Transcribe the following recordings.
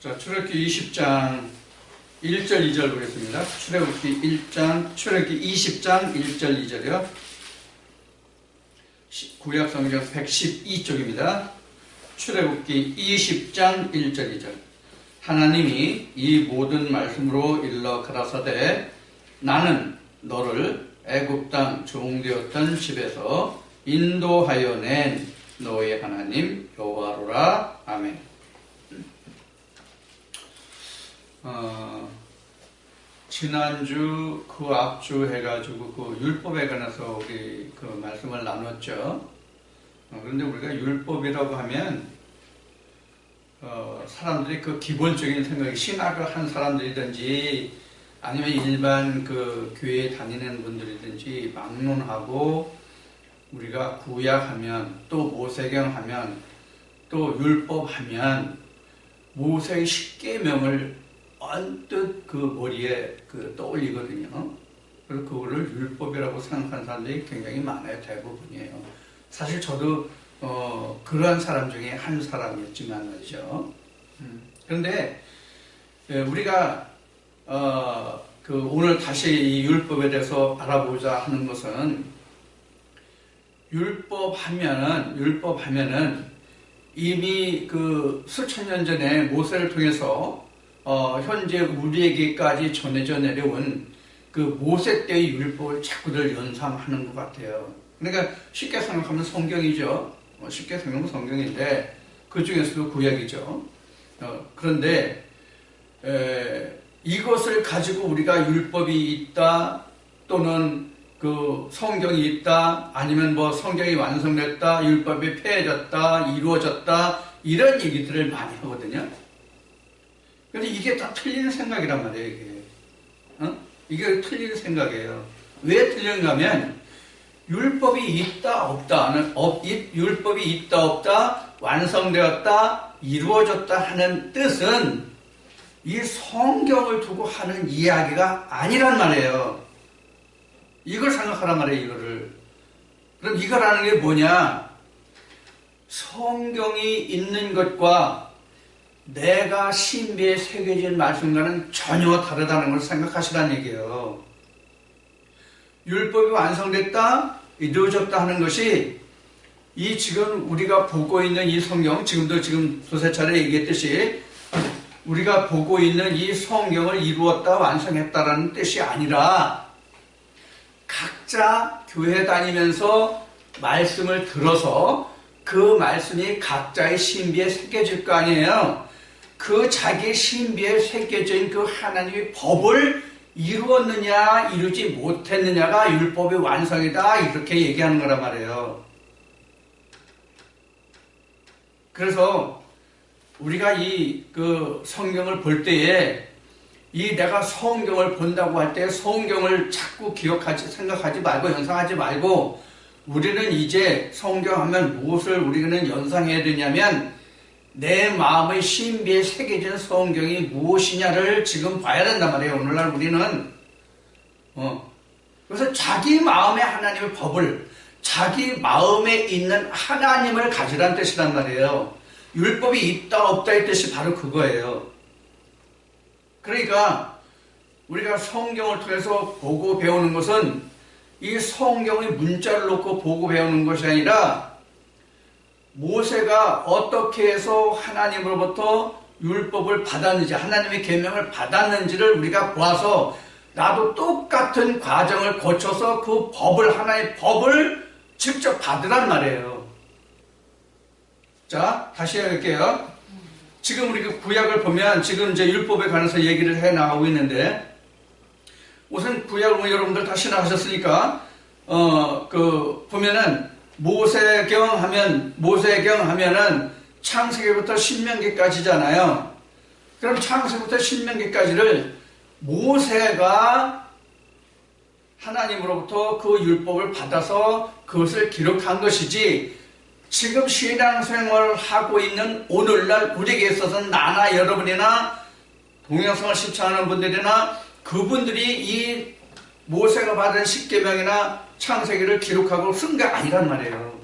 자, 출애굽기 20장 1절 2절 보겠습니다. 출애굽기 20장 1절 2절이요. 구약 성경 112쪽입니다. 출애굽기 20장 1절 2절. 하나님이 이 모든 말씀으로 일러 가라사대 나는 너를 애굽 땅 종되었던 집에서 인도하여 낸 너의 하나님 여호와로라. 아멘. 지난주 그 앞주 해가지고 그 율법에 관해서 우리 그 말씀을 나눴죠. 그런데 우리가 율법이라고 하면 사람들이 그 기본적인 생각이 신학을 한 사람들이든지 아니면 일반 그 교회에 다니는 분들이든지 막론하고 우리가 구약하면 또 모세경 하면 또 율법 하면 모세의 10계명을 언뜻 그 머리에 그 떠올리거든요. 그래서 그거를 율법이라고 생각하는 사람들이 굉장히 많아요. 대부분이에요. 사실 저도 그러한 사람 중에 한 사람이었지만 말이죠. 그런데 우리가 그 오늘 다시 이 율법에 대해서 알아보자 하는 것은 율법 하면은 이미 그 수천 년 전에 모세를 통해서 현재 우리에게까지 전해져 내려온 그 모세 때의 율법을 자꾸들 연상하는 것 같아요. 그러니까 쉽게 생각하면 성경이죠. 쉽게 생각하면 성경인데 그 중에서도 구약이죠. 그런데 이것을 가지고 우리가 율법이 있다 또는 그 성경이 있다 아니면 뭐 성경이 완성됐다 율법이 폐해졌다 이루어졌다 이런 얘기들을 많이 하거든요. 근데 이게 다 틀리는 생각이란 말이에요. 이게 틀리는 생각이에요. 왜 틀린가 하면 율법이 있다 없다 율법이 있다 없다 완성되었다 이루어졌다 하는 뜻은 이 성경을 두고 하는 이야기가 아니란 말이에요. 이걸 생각하란 말이에요. 이거를. 그럼 이거라는 게 뭐냐? 성경이 있는 것과 내가 신비에 새겨진 말씀과는 전혀 다르다는 걸 생각하시라는 얘기예요. 율법이 완성됐다, 이루어졌다 하는 것이 이 지금 우리가 보고 있는 이 성경, 지금도 두세 차례 얘기했듯이 우리가 보고 있는 이 성경을 이루었다, 완성했다라는 뜻이 아니라 각자 교회 다니면서 말씀을 들어서 그 말씀이 각자의 신비에 새겨질 거 아니에요. 그 자기 신비에 새겨진 그 하나님의 법을 이루었느냐 이루지 못했느냐가 율법의 완성이다 이렇게 얘기하는 거란 말이에요. 그래서 우리가 이 그 성경을 볼 때에 이 내가 성경을 본다고 할 때 성경을 자꾸 생각하지 말고 연상하지 말고 우리는 이제 성경하면 무엇을 우리는 연상해야 되냐면 내 마음의 신비에 새겨진 성경이 무엇이냐를 지금 봐야 된단 말이에요. 오늘날 우리는 그래서 자기 마음의 하나님의 법을 자기 마음에 있는 하나님을 가지라는 뜻이란 말이에요. 율법이 있다 없다의 뜻이 바로 그거예요. 그러니까 우리가 성경을 통해서 보고 배우는 것은 이 성경의 문자를 놓고 보고 배우는 것이 아니라 모세가 어떻게 해서 하나님으로부터 율법을 받았는지 하나님의 계명을 받았는지를 우리가 보아서 나도 똑같은 과정을 거쳐서 그 법을 하나의 법을 직접 받으란 말이에요. 자, 다시 해볼게요. 지금 우리가 구약을 보면 지금 이제 율법에 관해서 얘기를 해 나가고 있는데 우선 구약을 여러분들 다 신학하셨으니까 보면은 모세경 하면은 창세기부터 신명기까지잖아요. 그럼 창세기부터 신명기까지를 모세가 하나님으로부터 그 율법을 받아서 그것을 기록한 것이지 지금 신앙생활을 하고 있는 오늘날 우리에게 있어서는 나나 여러분이나 동영상을 시청하는 분들이나 그분들이 이 모세가 받은 십계명이나 창세기를 기록하고 쓴 게 아니란 말이에요.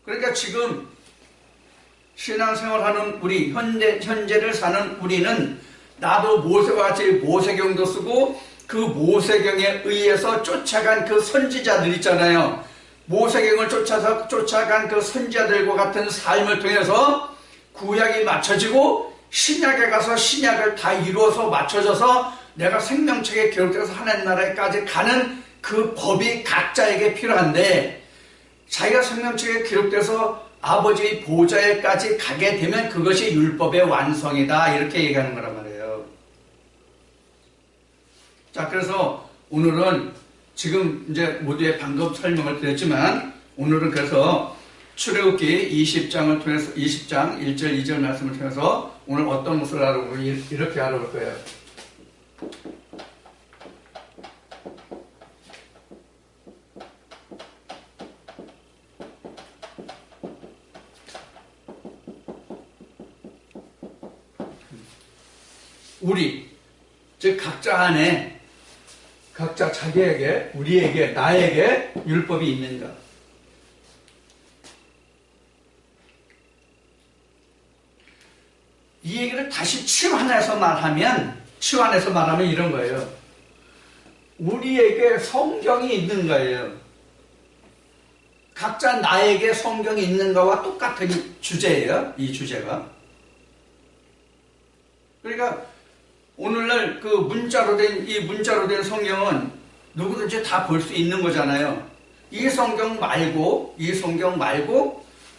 그러니까 지금 신앙생활하는 우리, 현재를 사는 우리는 나도 모세와 같이 모세경도 쓰고 그 모세경에 의해서 쫓아간 그 선지자들 있잖아요. 모세경을 쫓아간 그 선지자들과 같은 삶을 통해서 구약이 맞춰지고 신약에 가서 신약을 다 이루어서 맞춰져서 내가 생명책에 기록돼서 하나님 나라에까지 가는 그 법이 각자에게 필요한데, 자기가 생명책에 기록돼서 아버지의 보좌에까지 가게 되면 그것이 율법의 완성이다, 이렇게 얘기하는 거란 말이에요. 자, 그래서 오늘은 지금 이제 모두의 방금 설명을 드렸지만, 오늘은 그래서 출애굽기 20장을 통해서 20장 1절 2절 말씀을 통해서 오늘 어떤 것을 알아보고 이렇게 알아볼 거예요. 우리, 즉 각자 안에, 각자 자기에게, 우리에게, 나에게 율법이 있는가? 이 얘기를 다시 치환해서 말하면 이런 거예요. 우리에게 성경이 있는 거예요. 각자 나에게 성경이 있는가와 똑같은 주제예요. 이 주제가. 그러니까 오늘날 그 문자로 된 성경은 누구든지 다 볼 수 있는 거잖아요. 이 성경 말고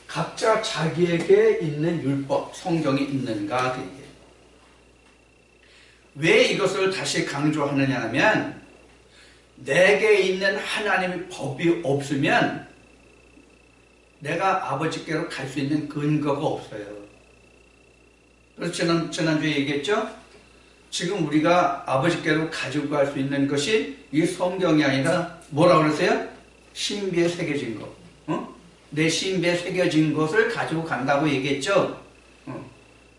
각자 자기에게 있는 율법, 성경이 있는가, 그 얘기예요. 왜 이것을 다시 강조하느냐 하면, 내게 있는 하나님의 법이 없으면 내가 아버지께로 갈 수 있는 근거가 없어요. 그래서 지난주에 얘기했죠? 지금 우리가 아버지께로 가지고 갈 수 있는 것이 이 성경이 아니라 뭐라고 그랬어요? 신비에 새겨진 것. 내 신비에 새겨진 것을 가지고 간다고 얘기했죠?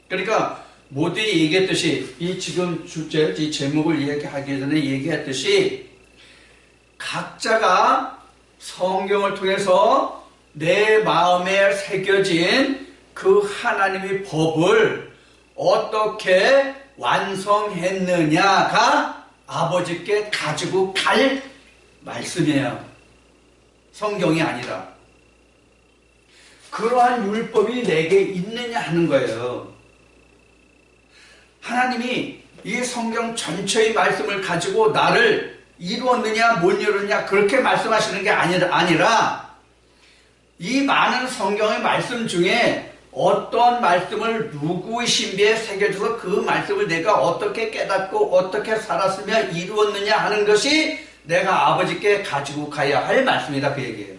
그러니까 모두에 얘기했듯이, 이 지금 주제, 이 제목을 이야기하기 전에 얘기했듯이, 각자가 성경을 통해서 내 마음에 새겨진 그 하나님의 법을 어떻게 완성했느냐가 아버지께 가지고 갈 말씀이에요. 성경이 아니라. 그러한 율법이 내게 있느냐 하는 거예요. 하나님이 이 성경 전체의 말씀을 가지고 나를 이루었느냐 못 이루었느냐 그렇게 말씀하시는 게 아니라 이 많은 성경의 말씀 중에 어떤 말씀을 누구의 신비에 새겨줘서 그 말씀을 내가 어떻게 깨닫고 어떻게 살았으며 이루었느냐 하는 것이 내가 아버지께 가지고 가야 할 말씀이다, 그 얘기예요.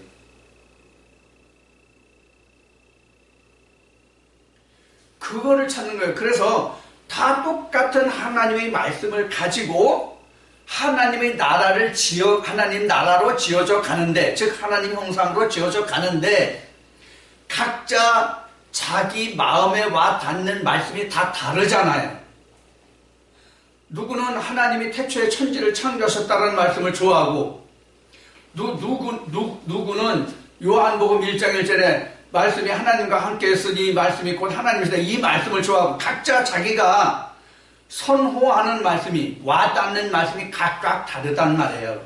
그거를 찾는 거예요. 그래서 다 똑같은 하나님의 말씀을 가지고 하나님 나라로 지어져 가는데, 즉 하나님 형상으로 지어져 가는데, 각자 자기 마음에 와 닿는 말씀이 다 다르잖아요. 누구는 하나님이 태초에 천지를 창조하셨다는 말씀을 좋아하고, 누구는 요한복음 1장 1절에 말씀이 하나님과 함께 했으니 말씀이 곧 하나님이시다, 이 말씀을 좋아하고, 각자 자기가 선호하는 말씀이, 와닿는 말씀이 각각 다르단 말이에요.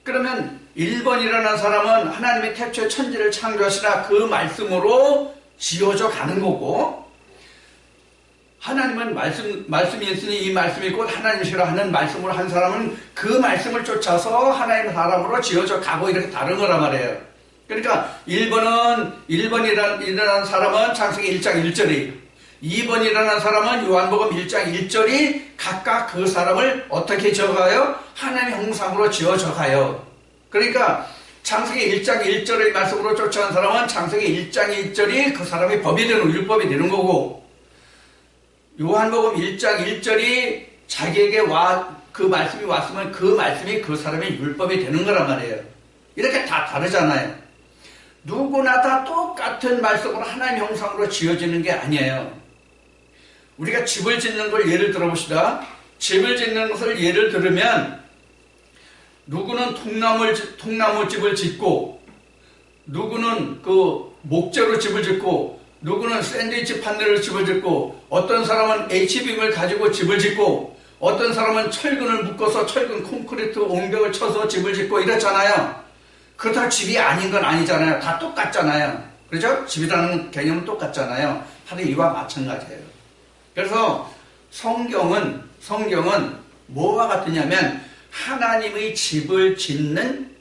그러면 1번이라는 사람은 하나님의 태초에 천지를 창조하시라 그 말씀으로 지어져 가는 거고, 하나님은 말씀이 있으니 이 말씀이 곧 하나님이시라 하는 말씀으로 한 사람은 그 말씀을 쫓아서 하나님 사람으로 지어져 가고, 이렇게 다른 거란 말이에요. 그러니까 1번이라는 사람은 창세기 1장 1절이, 2번이라는 사람은 요한복음 1장 1절이 각각 그 사람을 어떻게 지어가요? 하나님의 형상으로 지어져 가요. 그러니까 창세기 1장 1절의 말씀으로 쫓아간 사람은 창세기 1장 1절이 그 사람의 법이 되는, 율법이 되는 거고, 요한복음 1장 1절이 자기에게 그 말씀이 왔으면 그 말씀이 그 사람의 율법이 되는 거란 말이에요. 이렇게 다 다르잖아요. 누구나 다 똑같은 말씀으로 하나님 형상으로 지어지는 게 아니에요. 우리가 집을 짓는 걸 예를 들어봅시다. 집을 짓는 것을 예를 들으면, 누구는 통나무집을 짓고, 누구는 그 목재로 집을 짓고, 누구는 샌드위치 판넬을 집을 짓고, 어떤 사람은 H빔을 가지고 집을 짓고, 어떤 사람은 철근을 묶어서 철근 콘크리트 옹벽을 쳐서 집을 짓고 이렇잖아요. 그렇다고 집이 아닌 건 아니잖아요. 다 똑같잖아요. 그렇죠? 집이라는 개념은 똑같잖아요. 바로 이와 마찬가지예요. 그래서 성경은 뭐와 같으냐면 하나님의 집을 짓는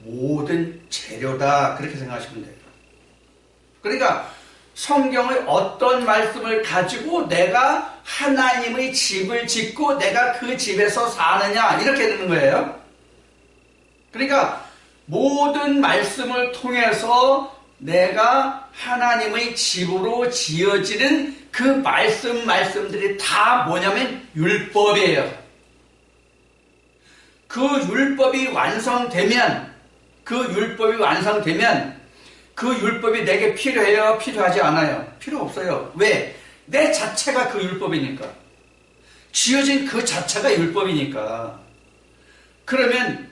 모든 재료다. 그렇게 생각하시면 돼요. 그러니까 성경의 어떤 말씀을 가지고 내가 하나님의 집을 짓고 내가 그 집에서 사느냐 이렇게 되는 거예요. 그러니까 모든 말씀을 통해서 내가 하나님의 집으로 지어지는 그 말씀들이 다 뭐냐면 율법이에요. 그 율법이 완성되면 그 율법이 내게 필요해요? 필요하지 않아요? 필요 없어요. 왜? 내 자체가 그 율법이니까. 지어진 그 자체가 율법이니까. 그러면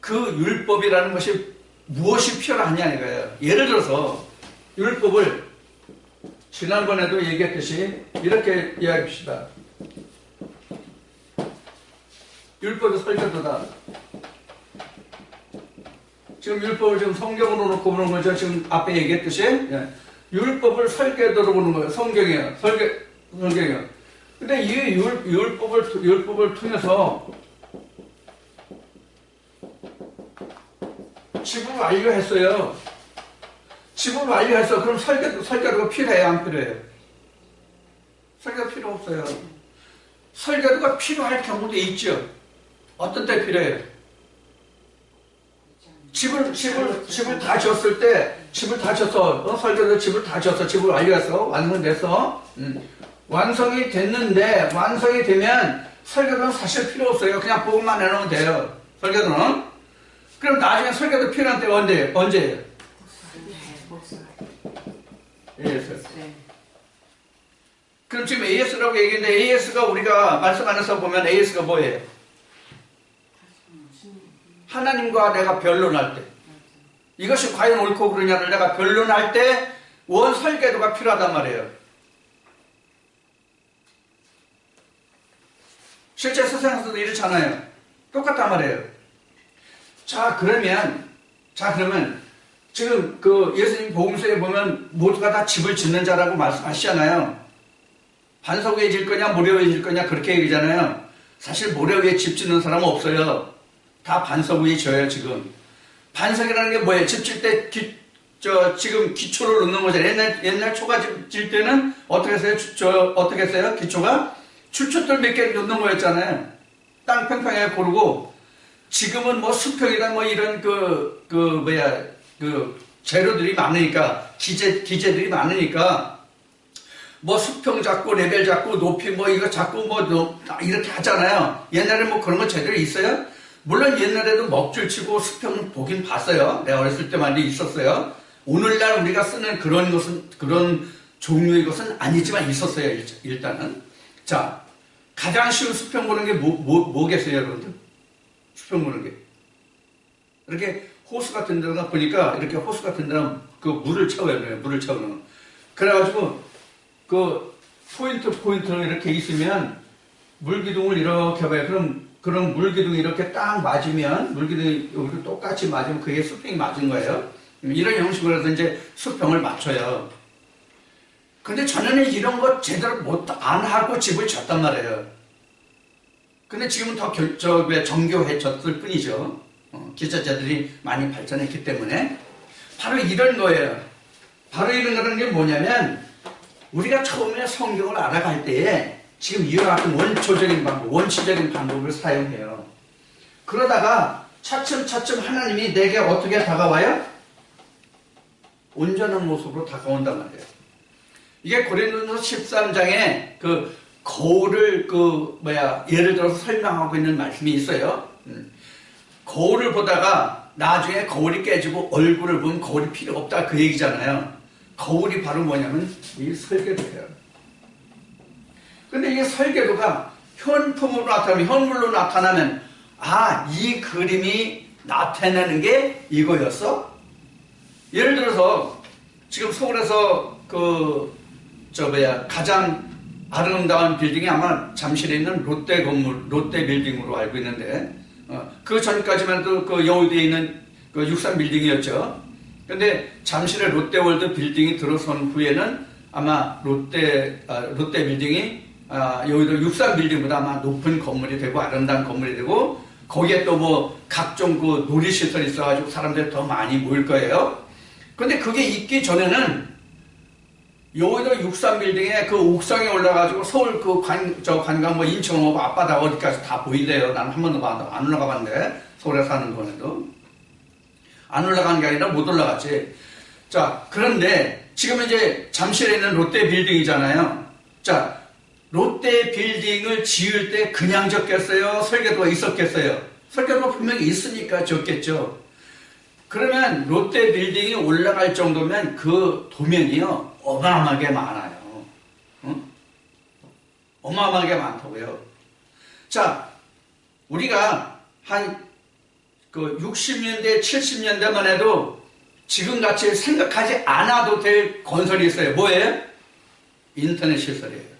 그 율법이라는 것이 무엇이 필요하냐 이거예요. 예를 들어서 율법을 지난번에도 얘기했듯이 이렇게 이야기합시다. 율법의 설계도다. 지금 율법을 지금 성경으로 놓고 보는 거죠. 지금 앞에 얘기했듯이 율법을 설계도로 보는 거예요. 성경이에요. 성경이에요. 근데 이 율법을 통해서 집을 완료했어요. 집을 완료했어. 그럼 설계도가 필요해요? 안 필요해요? 설계도 필요 없어요. 설계도가 필요할 경우도 있죠. 어떤 때 필요해요? 집을 다 지었을 때, 설계도 집을 다 지었어. 집을 완료했어. 완성됐어. 완성이 됐는데, 완성이 되면 설계도는 사실 필요 없어요. 그냥 보고만 해놓으면 돼요. 설계도는. 그럼 나중에 설계도 필요한 때가 언제예요? AS. 그럼 지금 AS라고 얘기했는데, AS가 우리가 말씀 안에서 보면 AS가 뭐예요? 하나님과 내가 변론할 때, 이것이 과연 옳고 그르냐를 내가 변론할 때 원 설계도가 필요하단 말이에요. 실제 세상에서도 이렇잖아요. 똑같단 말이에요. 자 그러면 지금 그 예수님 복음서에 보면 모두가 다 집을 짓는 자라고 말씀하시잖아요. 반석 위에 질 거냐 모래 위에 질 거냐 그렇게 얘기잖아요. 사실 모래 위에 집 짓는 사람은 없어요. 다 반석 위에 져요. 지금 반석이라는 게 뭐예요? 집 질 때 지금 기초를 넣는 거잖아요. 옛날 초가 질 때는 어떻게 했어요? 어떻게 했어요? 기초가 줄초돌 몇 개 넣는 거였잖아요. 땅 평평하게 고르고. 지금은 뭐 수평이나 뭐 이런 재료들이 많으니까 기재들이 많으니까 뭐 수평 잡고 레벨 잡고 높이 뭐 이거 잡고 뭐 이렇게 하잖아요. 옛날에 뭐 그런 거 제대로 있어요? 물론 옛날에도 먹줄 치고 수평 보긴 봤어요. 내가 어렸을 때만 있었어요. 오늘날 우리가 쓰는 그런 종류의 것은 아니지만 있었어요. 일단은. 자, 가장 쉬운 수평 보는 게 뭐겠어요, 여러분들? 수평 보는 게. 이렇게 호수 같은 데가 보니까 이렇게 호수 같은 데는 그 물을 채워요. 물을 채우는. 그래가지고 그 포인트로 이렇게 있으면 물기둥을 이렇게 봐요. 그럼 물기둥이 이렇게 딱 맞으면 물기둥이 여기 똑같이 맞으면 그게 수평이 맞은 거예요. 이런 형식으로 해서 이제 수평을 맞춰요. 근데 전에는 이런 거 제대로 안 하고 집을 졌단 말이에요. 근데 지금은 더 정교해졌을 뿐이죠. 기초자들이 많이 발전했기 때문에. 바로 이런 거예요. 바로 이런 거라는 게 뭐냐면, 우리가 처음에 성경을 알아갈 때에 지금 이와 같은 원초적인 방법을 사용해요. 그러다가 차츰차츰 하나님이 내게 어떻게 다가와요? 온전한 모습으로 다가온단 말이에요. 이게 고린도전서 13장에 거울을 예를 들어서 설명하고 있는 말씀이 있어요. 거울을 보다가 나중에 거울이 깨지고 얼굴을 보면 거울이 필요 없다 그 얘기잖아요. 거울이 바로 뭐냐면 이 설계도예요. 근데 이 설계도가 현물로 나타나면 이 그림이 나타내는 게 이거였어? 예를 들어서 지금 서울에서 가장 아름다운 빌딩이 아마 잠실에 있는 롯데 건물, 롯데 빌딩으로 알고 있는데, 그 전까지만 해도 그 여의도에 있는 그 63 빌딩이었죠. 근데 잠실의 롯데월드 빌딩이 들어선 후에는 아마 롯데 빌딩이 여의도 63 빌딩보다 아마 높은 건물이 되고 아름다운 건물이 되고, 거기에 또 뭐 각종 그 놀이시설이 있어가지고 사람들이 더 많이 모일 거예요. 근데 그게 있기 전에는 여의도 63 빌딩에 그 옥상에 올라가지고 서울 관광 뭐 인천 뭐 앞바다 어디까지 다 보인대요. 나는 한 번도 안 올라가 봤는데, 서울에 사는 거에도 안 올라간 게 아니라 못 올라갔지. 자, 그런데 지금 이제 잠실에 있는 롯데 빌딩이잖아요. 자, 롯데 빌딩을 지을 때 그냥 졌겠어요? 설계도가 있었겠어요? 설계도가 분명히 있으니까 졌겠죠. 그러면 롯데 빌딩이 올라갈 정도면 그 도면이요 어마어마하게 많아요. 어마어마하게 많다고요. 자, 우리가 한 60년대, 70년대만 해도 지금같이 생각하지 않아도 될 건설이 있어요. 뭐예요? 인터넷 시설이에요.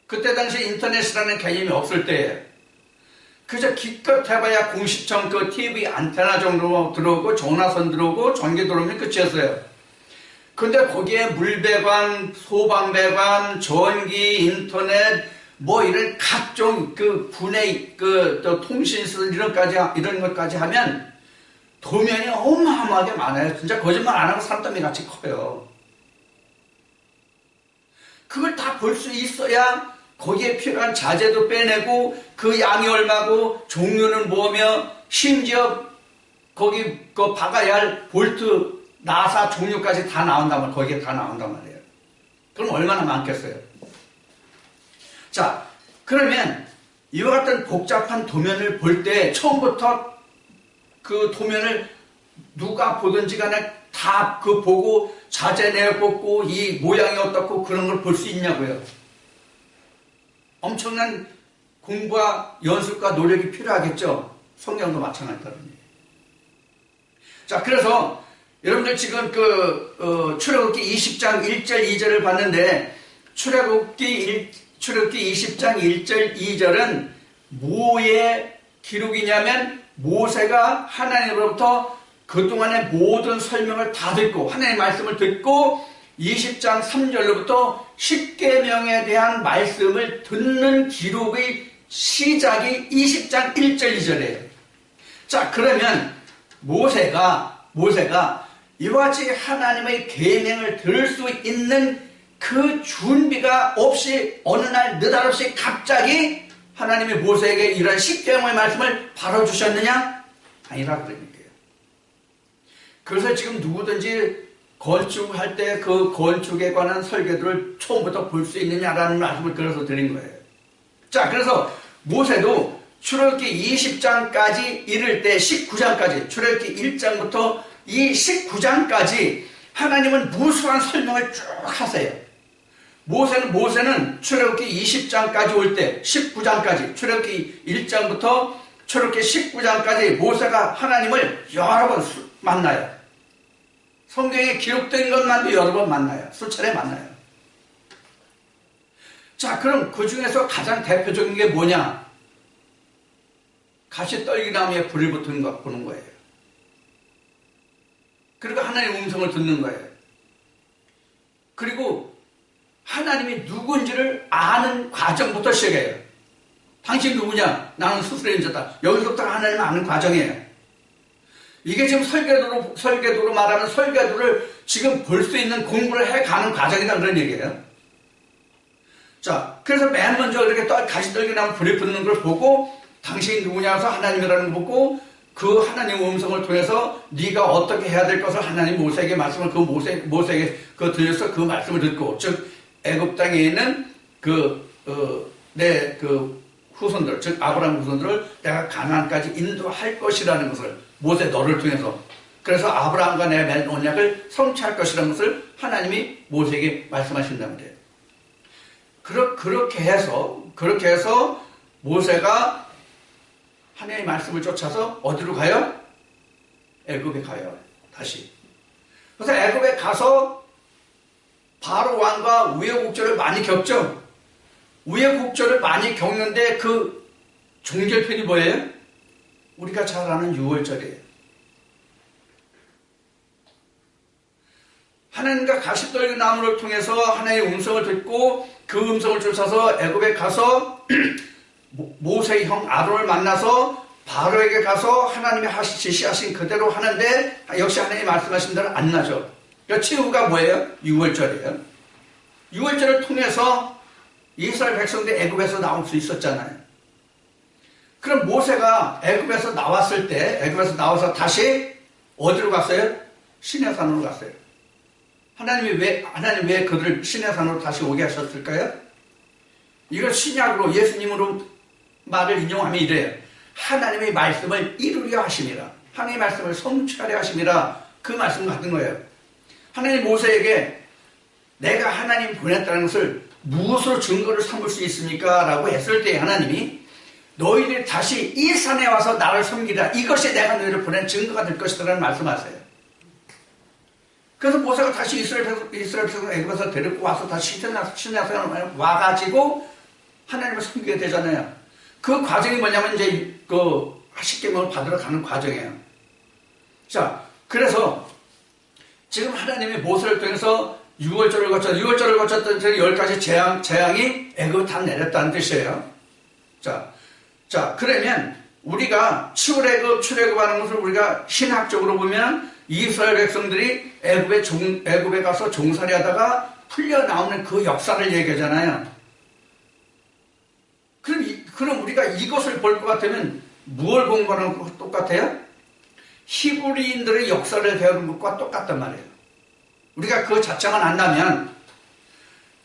그때 당시 인터넷이라는 개념이 없을 때예요. 그저 기껏 해봐야 공시청 그 TV 안테나 정도 들어오고 전화선 들어오고 전기 들어오면 끝이었어요. 근데 거기에 물배관, 소방배관, 전기, 인터넷, 뭐 이런 각종 그 분해, 또 통신시설 이런 것까지 하면 도면이 어마어마하게 많아요. 진짜 거짓말 안 하고 산더미 같이 커요. 그걸 다 볼 수 있어야 거기에 필요한 자재도 빼내고 그 양이 얼마고 종류는 뭐며 심지어 거기 박아야 할 볼트, 나사 종류까지 다 나온단 말이에요. 거기에 다 나온단 말이에요. 그럼 얼마나 많겠어요? 자, 그러면 이와 같은 복잡한 도면을 볼 때 처음부터 그 도면을 누가 보든지 간에 다 보고 자재 내어보고 이 모양이 어떻고 그런 걸 볼 수 있냐고요. 엄청난 공부와 연습과 노력이 필요하겠죠. 성경도 마찬가지거든요. 자, 그래서 여러분들 지금 출애굽기 20장 1절 2절을 봤는데 출애굽기 20장 1절 2절은 뭐의 기록이냐면 모세가 하나님으로부터 그동안의 모든 설명을 다 듣고 하나님의 말씀을 듣고 20장 3절로부터 십계명에 대한 말씀을 듣는 기록의 시작이 20장 1절 2절이에요. 자, 그러면 모세가 이와 같이 하나님의 계명을 들을 수 있는 그 준비가 없이 어느 날 느닷없이 갑자기 하나님이 모세에게 이런 십계명의 말씀을 바로 주셨느냐? 아니라 그러니까요. 그래서 지금 누구든지 건축할 때 그 건축에 관한 설계도를 처음부터 볼 수 있느냐라는 말씀을 그래서 드린 거예요. 자, 그래서 모세도 출애굽기 20장까지 이를 때 19장까지 출애굽기 1장부터 이 19장까지 하나님은 무수한 설명을 쭉 하세요. 모세는 출애굽기 20장까지 올 때 19장까지 출애굽기 1장부터 출애굽기 19장까지 모세가 하나님을 여러 번 만나요. 성경에 기록된 것만도 여러 번 만나요. 수차례 만나요. 자, 그럼 그 중에서 가장 대표적인 게 뭐냐? 가시떨기나무에 불이 붙은 것 보는 거예요. 그리고 하나님의 음성을 듣는 거예요. 그리고 하나님이 누군지를 아는 과정부터 시작해요. 당신 누구냐? 나는 스스로 인자다. 여기서부터 하나님을 아는 과정이에요. 이게 지금 설계도로 말하는 설계도를 지금 볼 수 있는 공부를 해가는 과정이다 그런 얘기예요. 자, 그래서 맨 먼저 이렇게 가시떨기나무 불이 붙는 걸 보고 당신이 누구냐 해서 하나님이라는 걸 보고 그 하나님의 음성을 통해서 네가 어떻게 해야 될 것을 하나님 모세에게 말씀을 모세에게 들려서 그 말씀을 듣고 즉 애굽 땅에 있는 내 후손들 즉 아브라함 후손들을 내가 가나안까지 인도할 것이라는 것을 모세 너를 통해서 그래서 아브라함과 내가 맺은 언약을 성취할 것이라는 것을 하나님이 모세에게 말씀하신다는 거예요. 그렇게 해서 모세가 하나님의 말씀을 쫓아서 어디로 가요? 애굽에 가요. 다시. 그래서 애굽에 가서 바로 왕과 우여곡절을 많이 겪죠. 우여곡절을 많이 겪는데 그 종결편이 뭐예요? 우리가 잘 아는 6월절이에요. 하나님과 가시떨기 나무를 통해서 하나님의 음성을 듣고 그 음성을 쫓아서 애굽에 가서 모세의 형 아론을 만나서 바로에게 가서 하나님이 지시하신 그대로 하는데 역시 하나님이 말씀하신 대로 안 나죠. 그러니까 최후가 뭐예요? 6월절이에요. 6월절을 통해서 이스라엘 백성들이 애굽에서 나올 수 있었잖아요. 그럼 모세가 애굽에서 나왔을 때 애굽에서 나와서 다시 어디로 갔어요? 시내산으로 갔어요. 하나님 왜 그들을 시내산으로 다시 오게 하셨을까요? 이걸 신약으로 예수님으로 말을 인용하면 이래요. 하나님의 말씀을 이루려 하심이라. 하나님의 말씀을 성취하려 하심이라. 그 말씀 같은 거예요. 하나님 모세에게 내가 하나님 보냈다는 것을 무엇으로 증거를 삼을 수 있습니까? 라고 했을 때 하나님이 너희들이 다시 이 산에 와서 나를 섬기라. 이것이 내가 너희를 보낸 증거가 될 것이다 라는 말씀하세요. 그래서 모세가 다시 이스라엘 백성 애굽에서 데리고 와서 다시 시내산에 와가지고 하나님을 섬기게 되잖아요. 그 과정이 뭐냐면 이제 그 십계명을 받으러 가는 과정이에요. 자, 그래서 지금 하나님이 모세를 통해서 6월절을 거쳤던 10가지 재앙이 애굽에 다 내렸다는 뜻이에요. 자, 그러면 우리가 출애굽하는 것을 우리가 신학적으로 보면 이스라엘 백성들이 애굽에 가서 종살이 하다가 풀려 나오는 그 역사를 얘기하잖아요. 그럼 우리가 이것을 볼 것 같으면 무엇을 공부하는 것과 똑같아요? 히브리인들의 역사를 배우는 것과 똑같단 말이에요. 우리가 그 자체만 안다면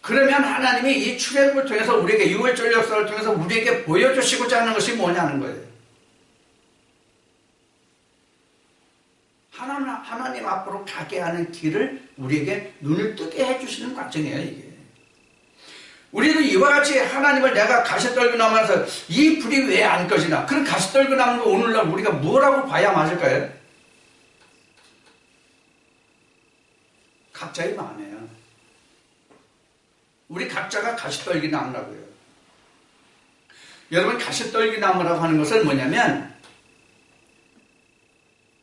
그러면 하나님이 이 출애굽을 통해서 우리에게 6월절 역사를 통해서 우리에게 보여주시고자 하는 것이 뭐냐는 거예요. 하나님 앞으로 가게 하는 길을 우리에게 눈을 뜨게 해주시는 과정이에요, 이게. 우리도 이와 같이 하나님을 내가 가시떨기 나무에서 이 불이 왜 안 꺼지나? 그런 가시떨기 나무를 오늘날 우리가 뭐라고 봐야 맞을까요? 각자의 마음이에요. 우리 각자가 가시떨기 나무라고요. 여러분, 가시떨기 나무라고 하는 것은 뭐냐면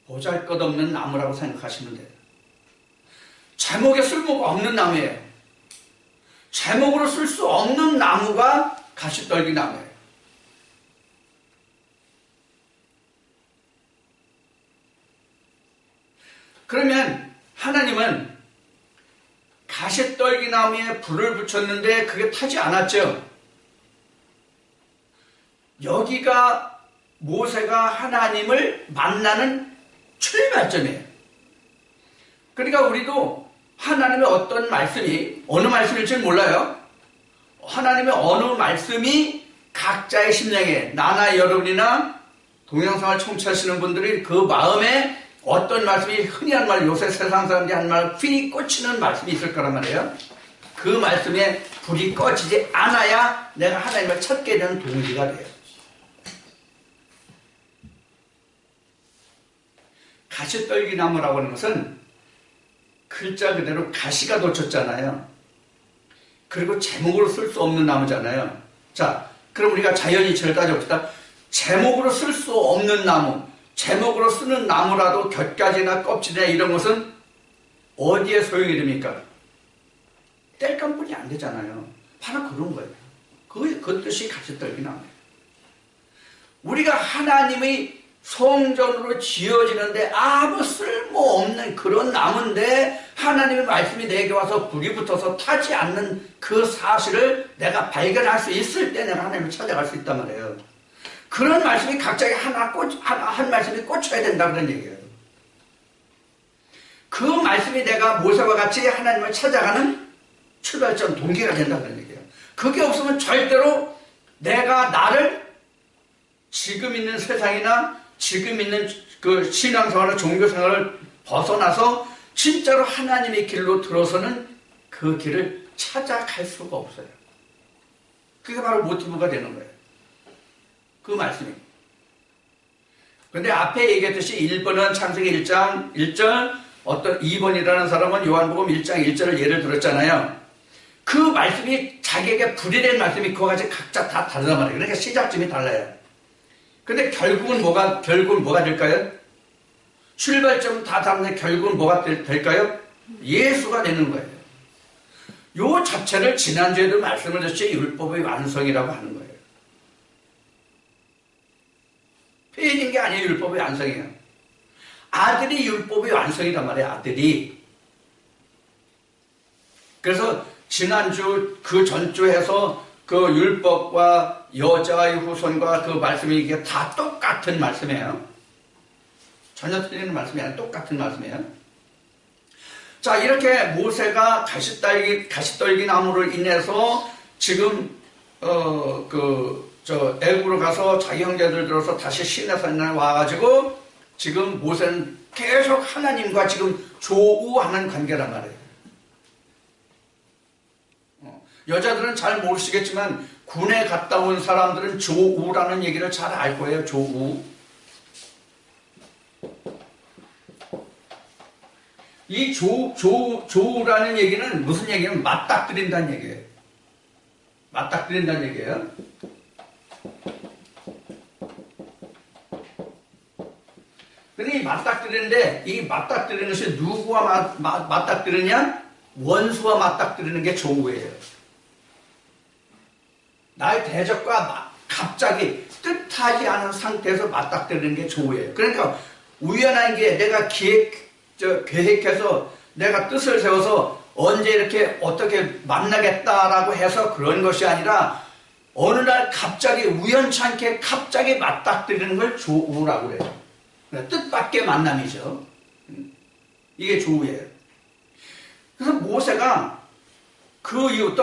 보잘것없는 나무라고 생각하시면 돼요. 제목에 쓸모가 없는 나무예요. 제목으로 쓸 수 없는 나무가 가시떨기 나무예요. 그러면 하나님은 가시떨기 나무에 불을 붙였는데 그게 타지 않았죠. 여기가 모세가 하나님을 만나는 출발점이에요. 그러니까 우리도 하나님의 어떤 말씀이 어느 말씀일지 몰라요. 하나님의 어느 말씀이 각자의 심령에 나나 여러분이나 동영상을 청취하시는 분들이 그 마음에 어떤 말씀이 흔히 한 말, 요새 세상 사람들이 한 말, 휘 꽂히는 말씀이 있을 거란 말이에요. 그 말씀에 불이 꺼지지 않아야 내가 하나님을 찾게 되는 동기가 돼요. 가시떨기 나무라고 하는 것은 글자 그대로 가시가 돋쳤잖아요. 그리고 제목으로 쓸 수 없는 나무잖아요. 자, 그럼 우리가 자연이치를 따져봅시다. 제목으로 쓸 수 없는 나무, 제목으로 쓰는 나무라도 곁가지나 껍질이나 이런 것은 어디에 소용이 됩니까? 뗄감뿐이 안 되잖아요. 바로 그런 거예요. 그 뜻이 가시떨기 나무예요. 우리가 하나님의 성전으로 지어지는데 아무 쓸모없는 그런 나무인데 하나님의 말씀이 내게 와서 불이 붙어서 타지 않는 그 사실을 내가 발견할 수 있을 때 내가 하나님을 찾아갈 수 있단 말이에요. 그런 말씀이 각자에 한 말씀이 꽂혀야 된다 그런 얘기예요. 그 말씀이 내가 모세와 같이 하나님을 찾아가는 출발점 동기가 된다 그런 얘기예요. 그게 없으면 절대로 내가 나를 지금 있는 세상이나 지금 있는 그 신앙생활과 종교생활을 벗어나서 진짜로 하나님의 길로 들어서는 그 길을 찾아갈 수가 없어요. 그게 바로 모티브가 되는 거예요. 그 말씀이. 근데 앞에 얘기했듯이 1번은 창세기 1장 1절, 어떤 2번이라는 사람은 요한복음 1장 1절을 예를 들었잖아요. 그 말씀이 자기에게 불이된 말씀이 그거 가지고 각자 다 다르단 말이에요. 그러니까 시작점이 달라요. 근데 결국은 뭐가 될까요? 출발점은 다 다른데 결국은 뭐가 될까요? 예수가 되는 거예요. 요 자체를 지난주에도 말씀을 드렸지 율법의 완성이라고 하는 거예요. 폐인인 게 아니에요. 율법의 완성이에요. 아들이 율법의 완성이란 말이에요. 아들이. 그래서 지난주 그 전주에서 그 율법과 여자의 후손과 그 말씀이 이게 다 똑같은 말씀이에요. 전혀 틀리는 말씀이 아니라 똑같은 말씀이에요. 자, 이렇게 모세가 가시떨기 나무로 인해서 지금 애굽으로 가서 자기 형제들 들어서 다시 시내산에 와가지고 지금 모세는 계속 하나님과 지금 조우하는 관계란 말이에요. 여자들은 잘 모르시겠지만 군에 갔다 온 사람들은 조우라는 얘기를 잘 알 거예요. 조우. 이 조우라는 얘기는 무슨 얘기냐면 맞닥뜨린다는 얘기예요. 맞닥뜨린다는 얘기예요. 근데 이 맞닥뜨리는데 이 맞닥뜨리는 것이 누구와 맞닥뜨리냐? 원수와 맞닥뜨리는 게 조우예요. 나의 대적과 갑자기 뜻하지 않은 상태에서 맞닥뜨리는 게 조우예요. 그러니까 우연한 게 내가 계획해서 내가 뜻을 세워서 언제 이렇게 어떻게 만나겠다라고 해서 그런 것이 아니라 어느 날 갑자기 우연찮게 갑자기 맞닥뜨리는 걸 조우라고 해요. 뜻밖의 만남이죠. 이게 조우예요. 그래서 모세가 그 이후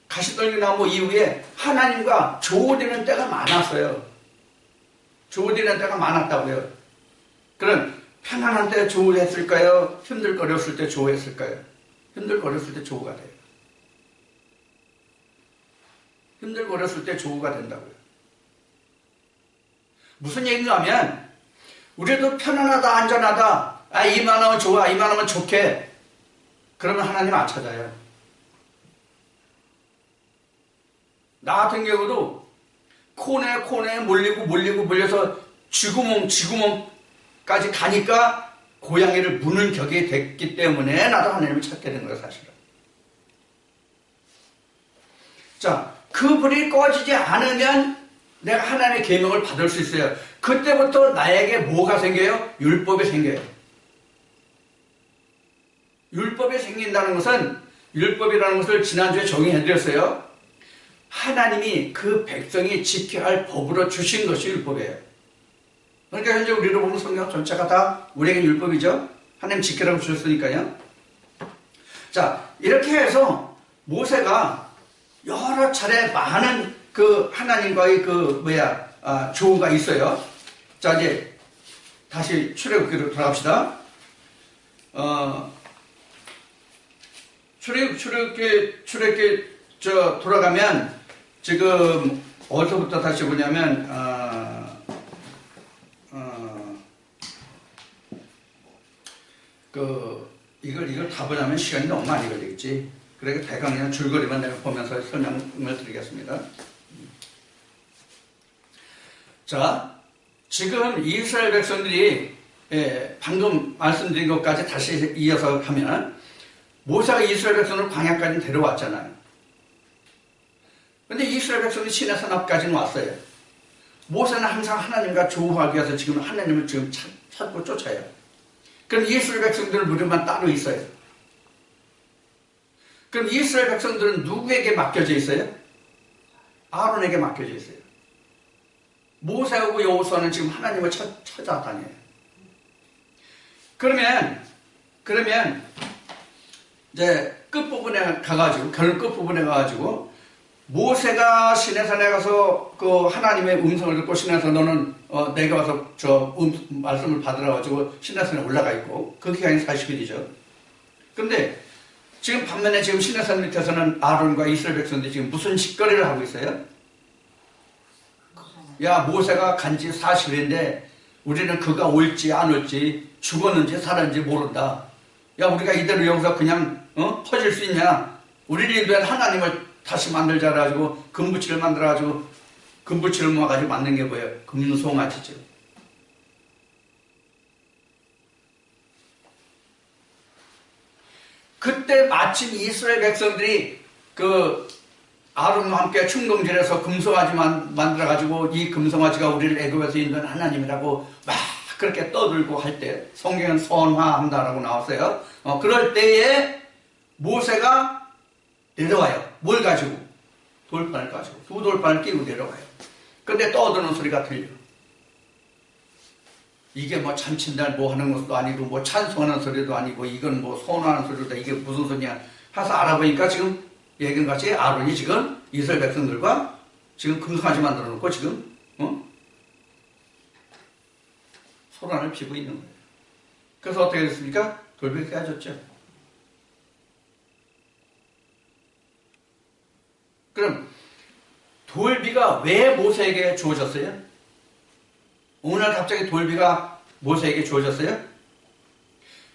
가시떨기나무 이후에 하나님과 조우되는 때가 많았어요. 조우되는 때가 많았다고요. 그럼 편안한 때 조우했을까요? 힘들거렸을 때 조우했을까요? 힘들거렸을 때 조우가 돼요. 힘들거렸을 때 조우가 된다고요. 무슨 얘기인가 하면 우리도 편안하다 안전하다 이만하면 좋아 이만하면 좋게 그러면 하나님 안 찾아요. 나 같은 경우도 코너에 몰려서 쥐구멍까지 가니까 고양이를 무는 격이 됐기 때문에 나도 하나님을 찾게 된 거예요. 사실은. 자, 그 불이 꺼지지 않으면 내가 하나님의 계명을 받을 수 있어요. 그때부터 나에게 뭐가 생겨요? 율법이 생겨요. 율법이 생긴다는 것은 율법이라는 것을 지난주에 정의해드렸어요. 하나님이 그 백성이 지켜야 할 법으로 주신 것이 율법이에요. 그러니까 현재 우리로 보면 성경 전체가 다 우리에게 율법이죠. 하나님 지키라고 주셨으니까요. 자, 이렇게 해서 모세가 여러 차례 많은 그 하나님과의 조우가 있어요. 자, 이제 다시 출애굽기로 돌아갑시다. 출애굽기 돌아가면 지금 어디서부터 다시 보냐면 이걸 다 보자면 시간이 너무 많이 걸리겠지. 그러니까 대강 그냥 줄거리만 내가 보면서 설명을 드리겠습니다. 자, 지금 이스라엘 백성들이 방금 말씀드린 것까지 다시 이어서 하면 모세가 이스라엘 백성을 광야까지 데려왔잖아요. 근데 이스라엘 백성이 시내산 앞까지는 왔어요. 모세는 항상 하나님과 조우하기 위해서 지금 하나님을 지금 찾고 쫓아요. 그럼 이스라엘 백성들 무리만 따로 있어요. 그럼 이스라엘 백성들은 누구에게 맡겨져 있어요? 아론에게 맡겨져 있어요. 모세하고 여호수아는 지금 하나님을 찾아다녀요. 그러면 이제 끝부분에 가가지고 모세가 시내산에 가서 그 하나님의 음성을 듣고 시내에서 너는 내가 와서 말씀을 받으라 가지고 시내산에 올라가 있고 그 기간이 40일이죠. 그런데 지금 반면에 지금 시내산 밑에서는 아론과 이스라엘 백성들이 지금 무슨 짓거리를 하고 있어요? 야, 모세가 간지 40일인데 우리는 그가 올지 안 올지 죽었는지 살았는지 모른다. 야, 우리가 이대로 여기서 그냥 퍼질 수 있냐? 우리를 위한 하나님을 다시 만들자라가지고 금붙이를 만들어가지고 금붙이를 모아가지고 만든 게 뭐예요? 금송아지죠. 그때 마침 이스라엘 백성들이 그 아론과 함께 충동질해서 금송아지 만들어가지고 이 금송아지가 우리를 애굽에서 인도한 하나님이라고 막 그렇게 떠들고 할 때 성경은 선화한다라고 나왔어요. 그럴 때에 모세가 내려와요. 뭘 가지고? 돌판을 가지고 두 돌판을 끼고 내려와요. 근데 떠드는 소리가 들려. 이게 뭐 참친달 뭐 하는 것도 아니고 뭐 찬송하는 소리도 아니고 이건 뭐 선호하는 소리도 이게 무슨 소리냐 해서 알아보니까 지금 예견같이 아론이 지금 이스라엘 백성들과 지금 금송아지 만들어 놓고 지금 소란을 피우고 있는 거예요. 그래서 어떻게 됐습니까? 돌비 깨졌죠. 그럼 돌비가 왜 모세에게 주어졌어요? 오늘 갑자기 돌비가 모세에게 주어졌어요?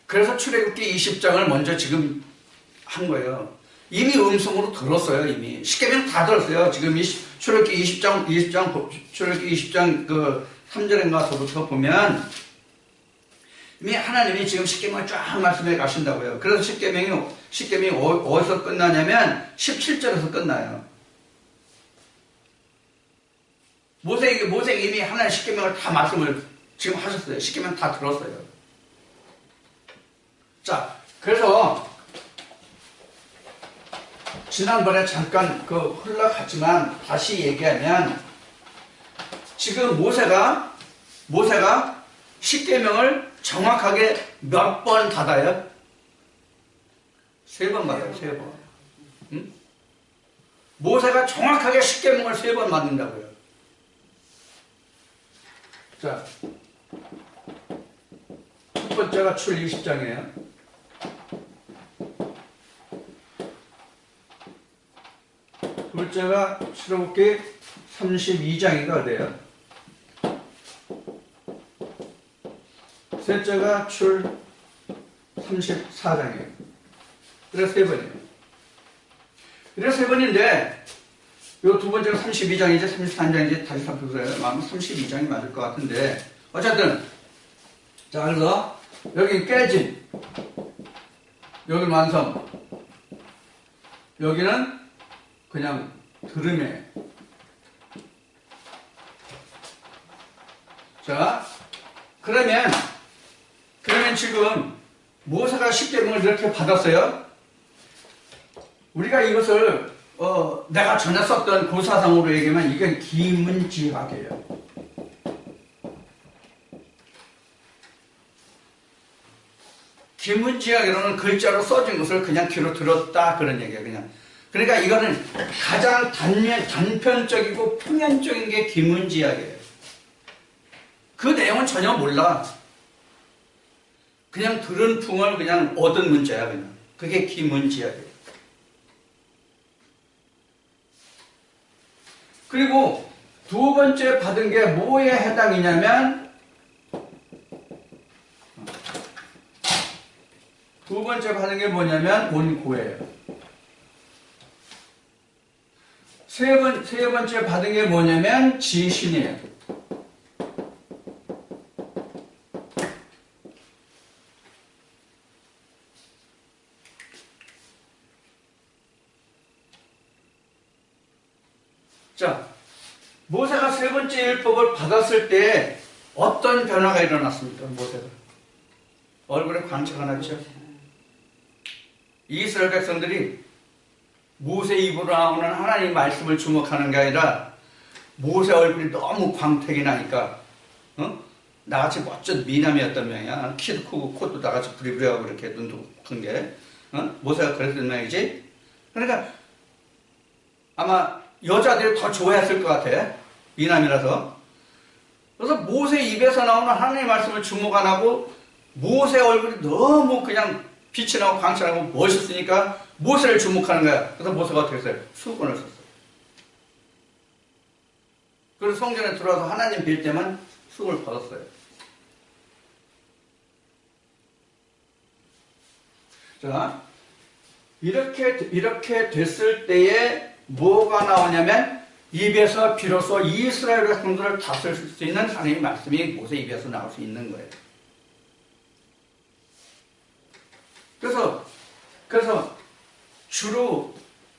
그래서 출애굽기 20장을 먼저 지금 한 거예요. 이미 음성으로 들었어요. 이미 십계명 다 들었어요. 지금 출애굽기 20장 그 3절인가서부터 보면 이미 하나님이 지금 십계명을 쫙 말씀해 가신다고요. 그래서 십계명이 어디서 끝나냐면 17절에서 끝나요. 모세에게 이미 하나님 십계명을 다 말씀을 지금 하셨어요. 십계명 다 들었어요. 자, 그래서 지난번에 잠깐 흘러갔지만 다시 얘기하면 지금 모세가 십계명을 정확하게 몇 번 받아요? 3번 받아요. 3번. 응? 모세가 정확하게 십계명을 3번 받는다고요. 자, 첫 번째가 출애굽기 20장이에요. 둘째가 출애굽기 32장인가 어때요? 셋째가 출 34장이에요. 그래서 3번이에요. 그래서 3번인데 요 두 번째가 32장이지 33장이지 다시 살펴보세요. 아마 32장이 맞을 것 같은데 어쨌든 자, 그래서 여기 깨진, 여기 완성, 여기는 그냥 들음에. 자, 그러면 지금 모세가 십계명을 이렇게 받았어요. 우리가 이것을 내가 전에 썼던 고사상으로 얘기하면 이건 기문지학이에요. 기문지학이라는 글자로 써진 것을 그냥 귀로 들었다 그런 얘기예요. 그냥. 그러니까 이거는 가장 단편적이고 표면적인 게 기문지학이에요. 그 내용은 전혀 몰라. 그냥 들은 풍을 그냥 얻은 문자야 그냥. 그게 기문지학이에요. 그리고 두 번째 받은 게 뭐에 해당이냐면 두 번째 받은 게 뭐냐면 원고예요. 세 번째 받은 게 뭐냐면 지신이에요. 자, 모세가 세 번째 율법을 받았을 때 어떤 변화가 일어났습니까? 모세가 얼굴에 광채가 났죠. 이스라엘 백성들이 모세 입으로 나오는 하나님 말씀을 주목하는 게 아니라 모세 얼굴이 너무 광택이 나니까 나같이 멋진 미남이었단 말이야. 키도 크고 코도 나같이 부리부리하고 이렇게 눈도 큰 게 모세가 그랬단 말이지. 그러니까 아마 여자들이 더 좋아했을 것 같아. 미남이라서. 그래서 모세 입에서 나오는 하나님의 말씀을 주목 안 하고 모세 얼굴이 너무 그냥 빛이 나고 광채 나고 멋있으니까 모세를 주목하는 거야. 그래서 모세가 어떻게 했어요? 수건을 썼어요. 그래서 성전에 들어와서 하나님 빌 때만 수건을 벗었어요. 자, 이렇게 됐을 때에 뭐가 나오냐면 입에서 비로소 이스라엘 백성들을 다스릴 수 있는 하나님의 말씀이 모세 입에서 나올 수 있는 거예요. 그래서 주로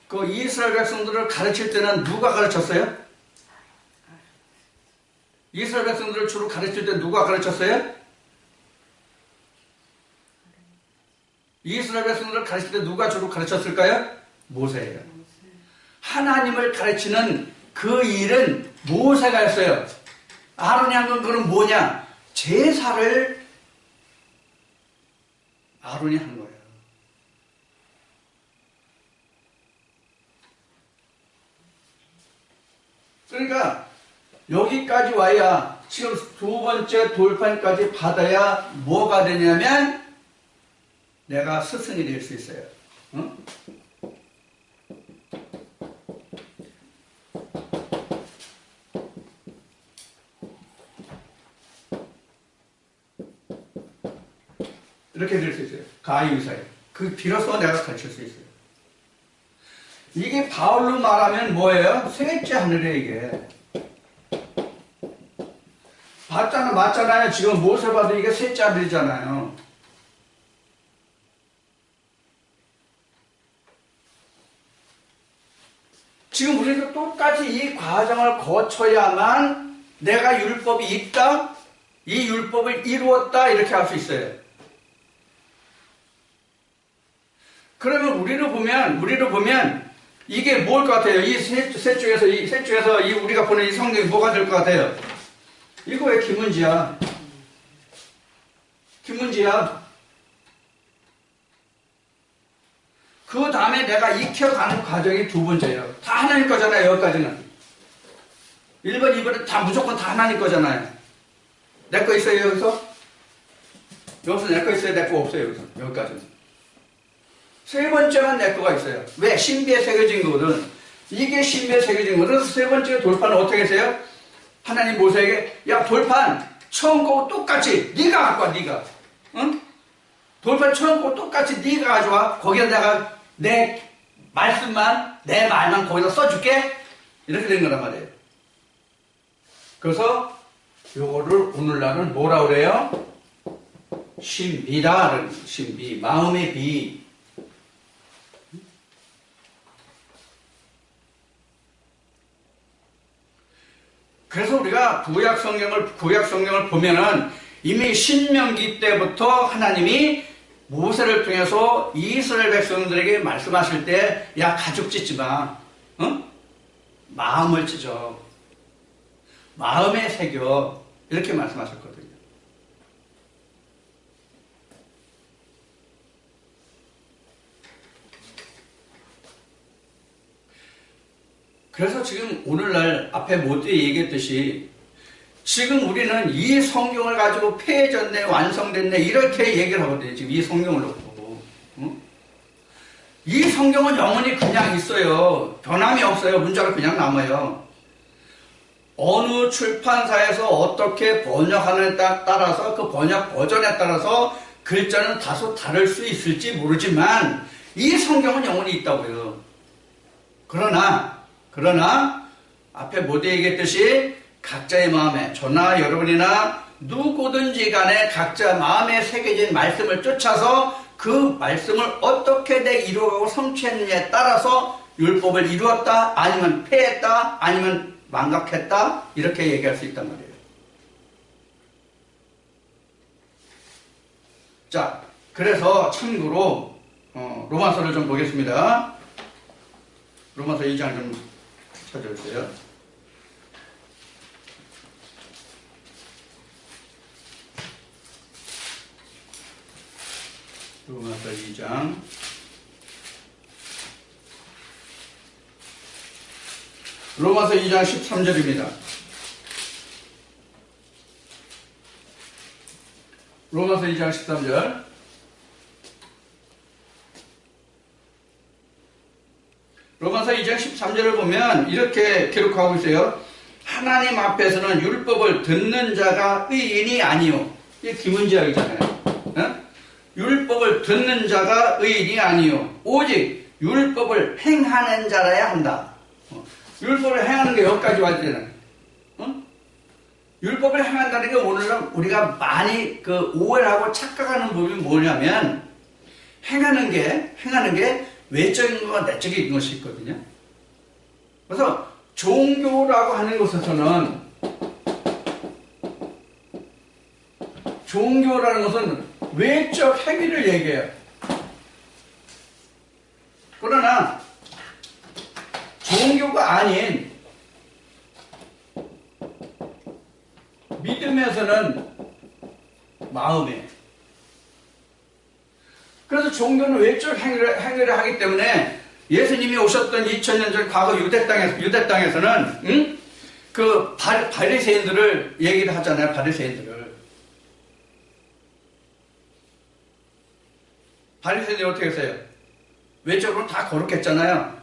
그 이스라엘 백성들을 가르칠 때는 누가 가르쳤어요? 이스라엘 백성들을 주로 가르칠 때 누가 가르쳤어요? 이스라엘 백성들을 가르칠 때 누가 주로 가르쳤을까요? 모세예요. 하나님을 가르치는 그 일은 모세가 했어요. 아론이 한 건 그건 뭐냐? 제사를 아론이 한 거예요. 그러니까 여기까지 와야 지금 두 번째 돌판까지 받아야 뭐가 되냐면 내가 스승이 될 수 있어요. 응? 이렇게 될 수 있어요. 가이유사에. 그 비로소 내가 가르칠 수 있어요. 이게 바울로 말하면 뭐예요? 셋째 하늘에 이게. 맞잖아요. 지금 모세 봐도 이게 셋째 하늘이잖아요. 지금 우리도 똑같이 이 과정을 거쳐야만 내가 율법이 있다, 이 율법을 이루었다 이렇게 할 수 있어요. 그러면 우리를 보면 이게 뭘 것 같아요? 이 셋 중에서 우리가 보는 이 성경이 뭐가 될 것 같아요? 이거 왜 김은지야? 그 다음에 내가 익혀가는 과정이 두 번째예요. 다 하나님 거잖아요. 여기까지는 1번, 2번은 다 무조건 다 하나님 거잖아요. 내 거 있어요 여기서? 여기서 내 거 있어요? 내 거 없어요 여기서? 여기까지는. 세 번째는 내 거가 있어요. 왜? 신비에 새겨진 거거든. 이게 신비에 새겨진 거거든. 세 번째 돌판은 어떻게 했어요? 하나님 모세에게 야 돌판 처음 거고 똑같이 네가 갖고 와. 네가 응? 돌판 처음 거고 똑같이 네가 가져와. 거기다 내가 내 말씀만 내 말만 거기다 써줄게. 이렇게 된 거란 말이에요. 그래서 요거를 오늘날은 뭐라 그래요? 신비다. 신비, 마음의 비. 그래서 우리가 구약 성경을 보면은 이미 신명기 때부터 하나님이 모세를 통해서 이스라엘 백성들에게 말씀하실 때, 야, 가죽 찢지 마. 응? 마음을 찢어. 마음에 새겨. 이렇게 말씀하셨거든요. 그래서 지금 오늘날 앞에 모두에 얘기했듯이 지금 우리는 이 성경을 가지고 폐해졌네, 완성됐네 이렇게 얘기를 하거든요. 지금 이 성경을 놓고. 응? 이 성경은 영원히 그냥 있어요. 변함이 없어요. 문자가 그냥 남아요. 어느 출판사에서 어떻게 번역하느냐에 따라서 그 번역 버전에 따라서 글자는 다소 다를 수 있을지 모르지만 이 성경은 영원히 있다고요. 그러나 앞에 모두 얘기했듯이 각자의 마음에 저나 여러분이나 누구든지 간에 각자 마음에 새겨진 말씀을 쫓아서 그 말씀을 어떻게 내 이루어가고 성취했느냐에 따라서 율법을 이루었다 아니면 폐했다 아니면 망각했다 이렇게 얘기할 수 있단 말이에요. 자, 그래서 참고로 로마서를 좀 보겠습니다. 로마서 2장 좀 찾아주세요. 로마서 2장 로마서 2장 13절입니다. 로마서 2장 13절 로마서 2장 13절을 보면 이렇게 기록하고 있어요. 하나님 앞에서는 율법을 듣는 자가 의인이 아니요. 이게 김은지학이잖아요. 율법을 듣는 자가 의인이 아니요 오직 율법을 행하는 자라야 한다. 율법을 행하는 게 여기까지 왔잖아요. 율법을 행한다는 게 오늘은 우리가 많이 그 오해를 하고 착각하는 부분이 뭐냐면 행하는 게 외적인 것과 내적인 것이 있거든요. 그래서 종교라고 하는 것에서는 종교라는 것은 외적 행위를 얘기해요. 그러나 종교가 아닌 믿음에서는 마음이에요. 그래서 종교는 외적 행위를 하기 때문에 예수님이 오셨던 2000년 전 과거 유대 땅에서는 그 바리새인들을 얘기를 하잖아요. 바리새인들이 어떻게 했어요? 외적으로 다 거룩했잖아요.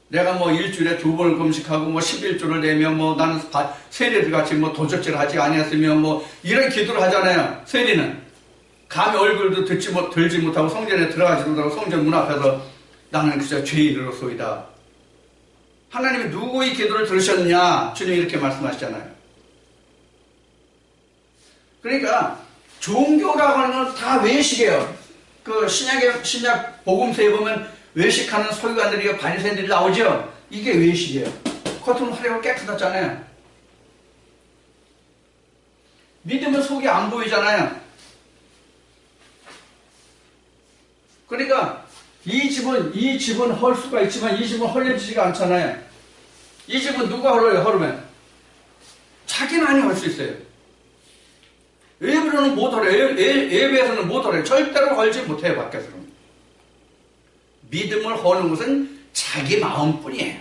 내가 뭐 일주일에 2번을 금식하고 뭐 11조를 내며 뭐 나는 세리들 같이 뭐 도적질을 하지 아니했으며 뭐 이런 기도를 하잖아요. 세리는 감히 얼굴도 들지 못하고 성전에 들어가지도 못하고 성전 문 앞에서 나는 그저 죄인으로소이다. 하나님이 누구의 기도를 들으셨느냐? 주님이 이렇게 말씀하시잖아요. 그러니까 종교라고 하는 건 다 외식이에요. 그 신약 복음서에 보면 외식하는 서기관들이 바리새인들이 나오죠. 이게 외식이에요. 겉은 화려하고 깨끗하잖아요. 믿으면 속이 안 보이잖아요. 그러니까 이 집은 헐 수가 있지만 이 집은 헐려지지가 않잖아요. 이 집은 누가 헐으면 자기만이 헐 수 있어요. 외부로는 못 헐어요. 외부에서는 못 헐어요. 절대로 헐지 못해요. 밖에서는. 믿음을 허는 것은 자기 마음뿐이에요.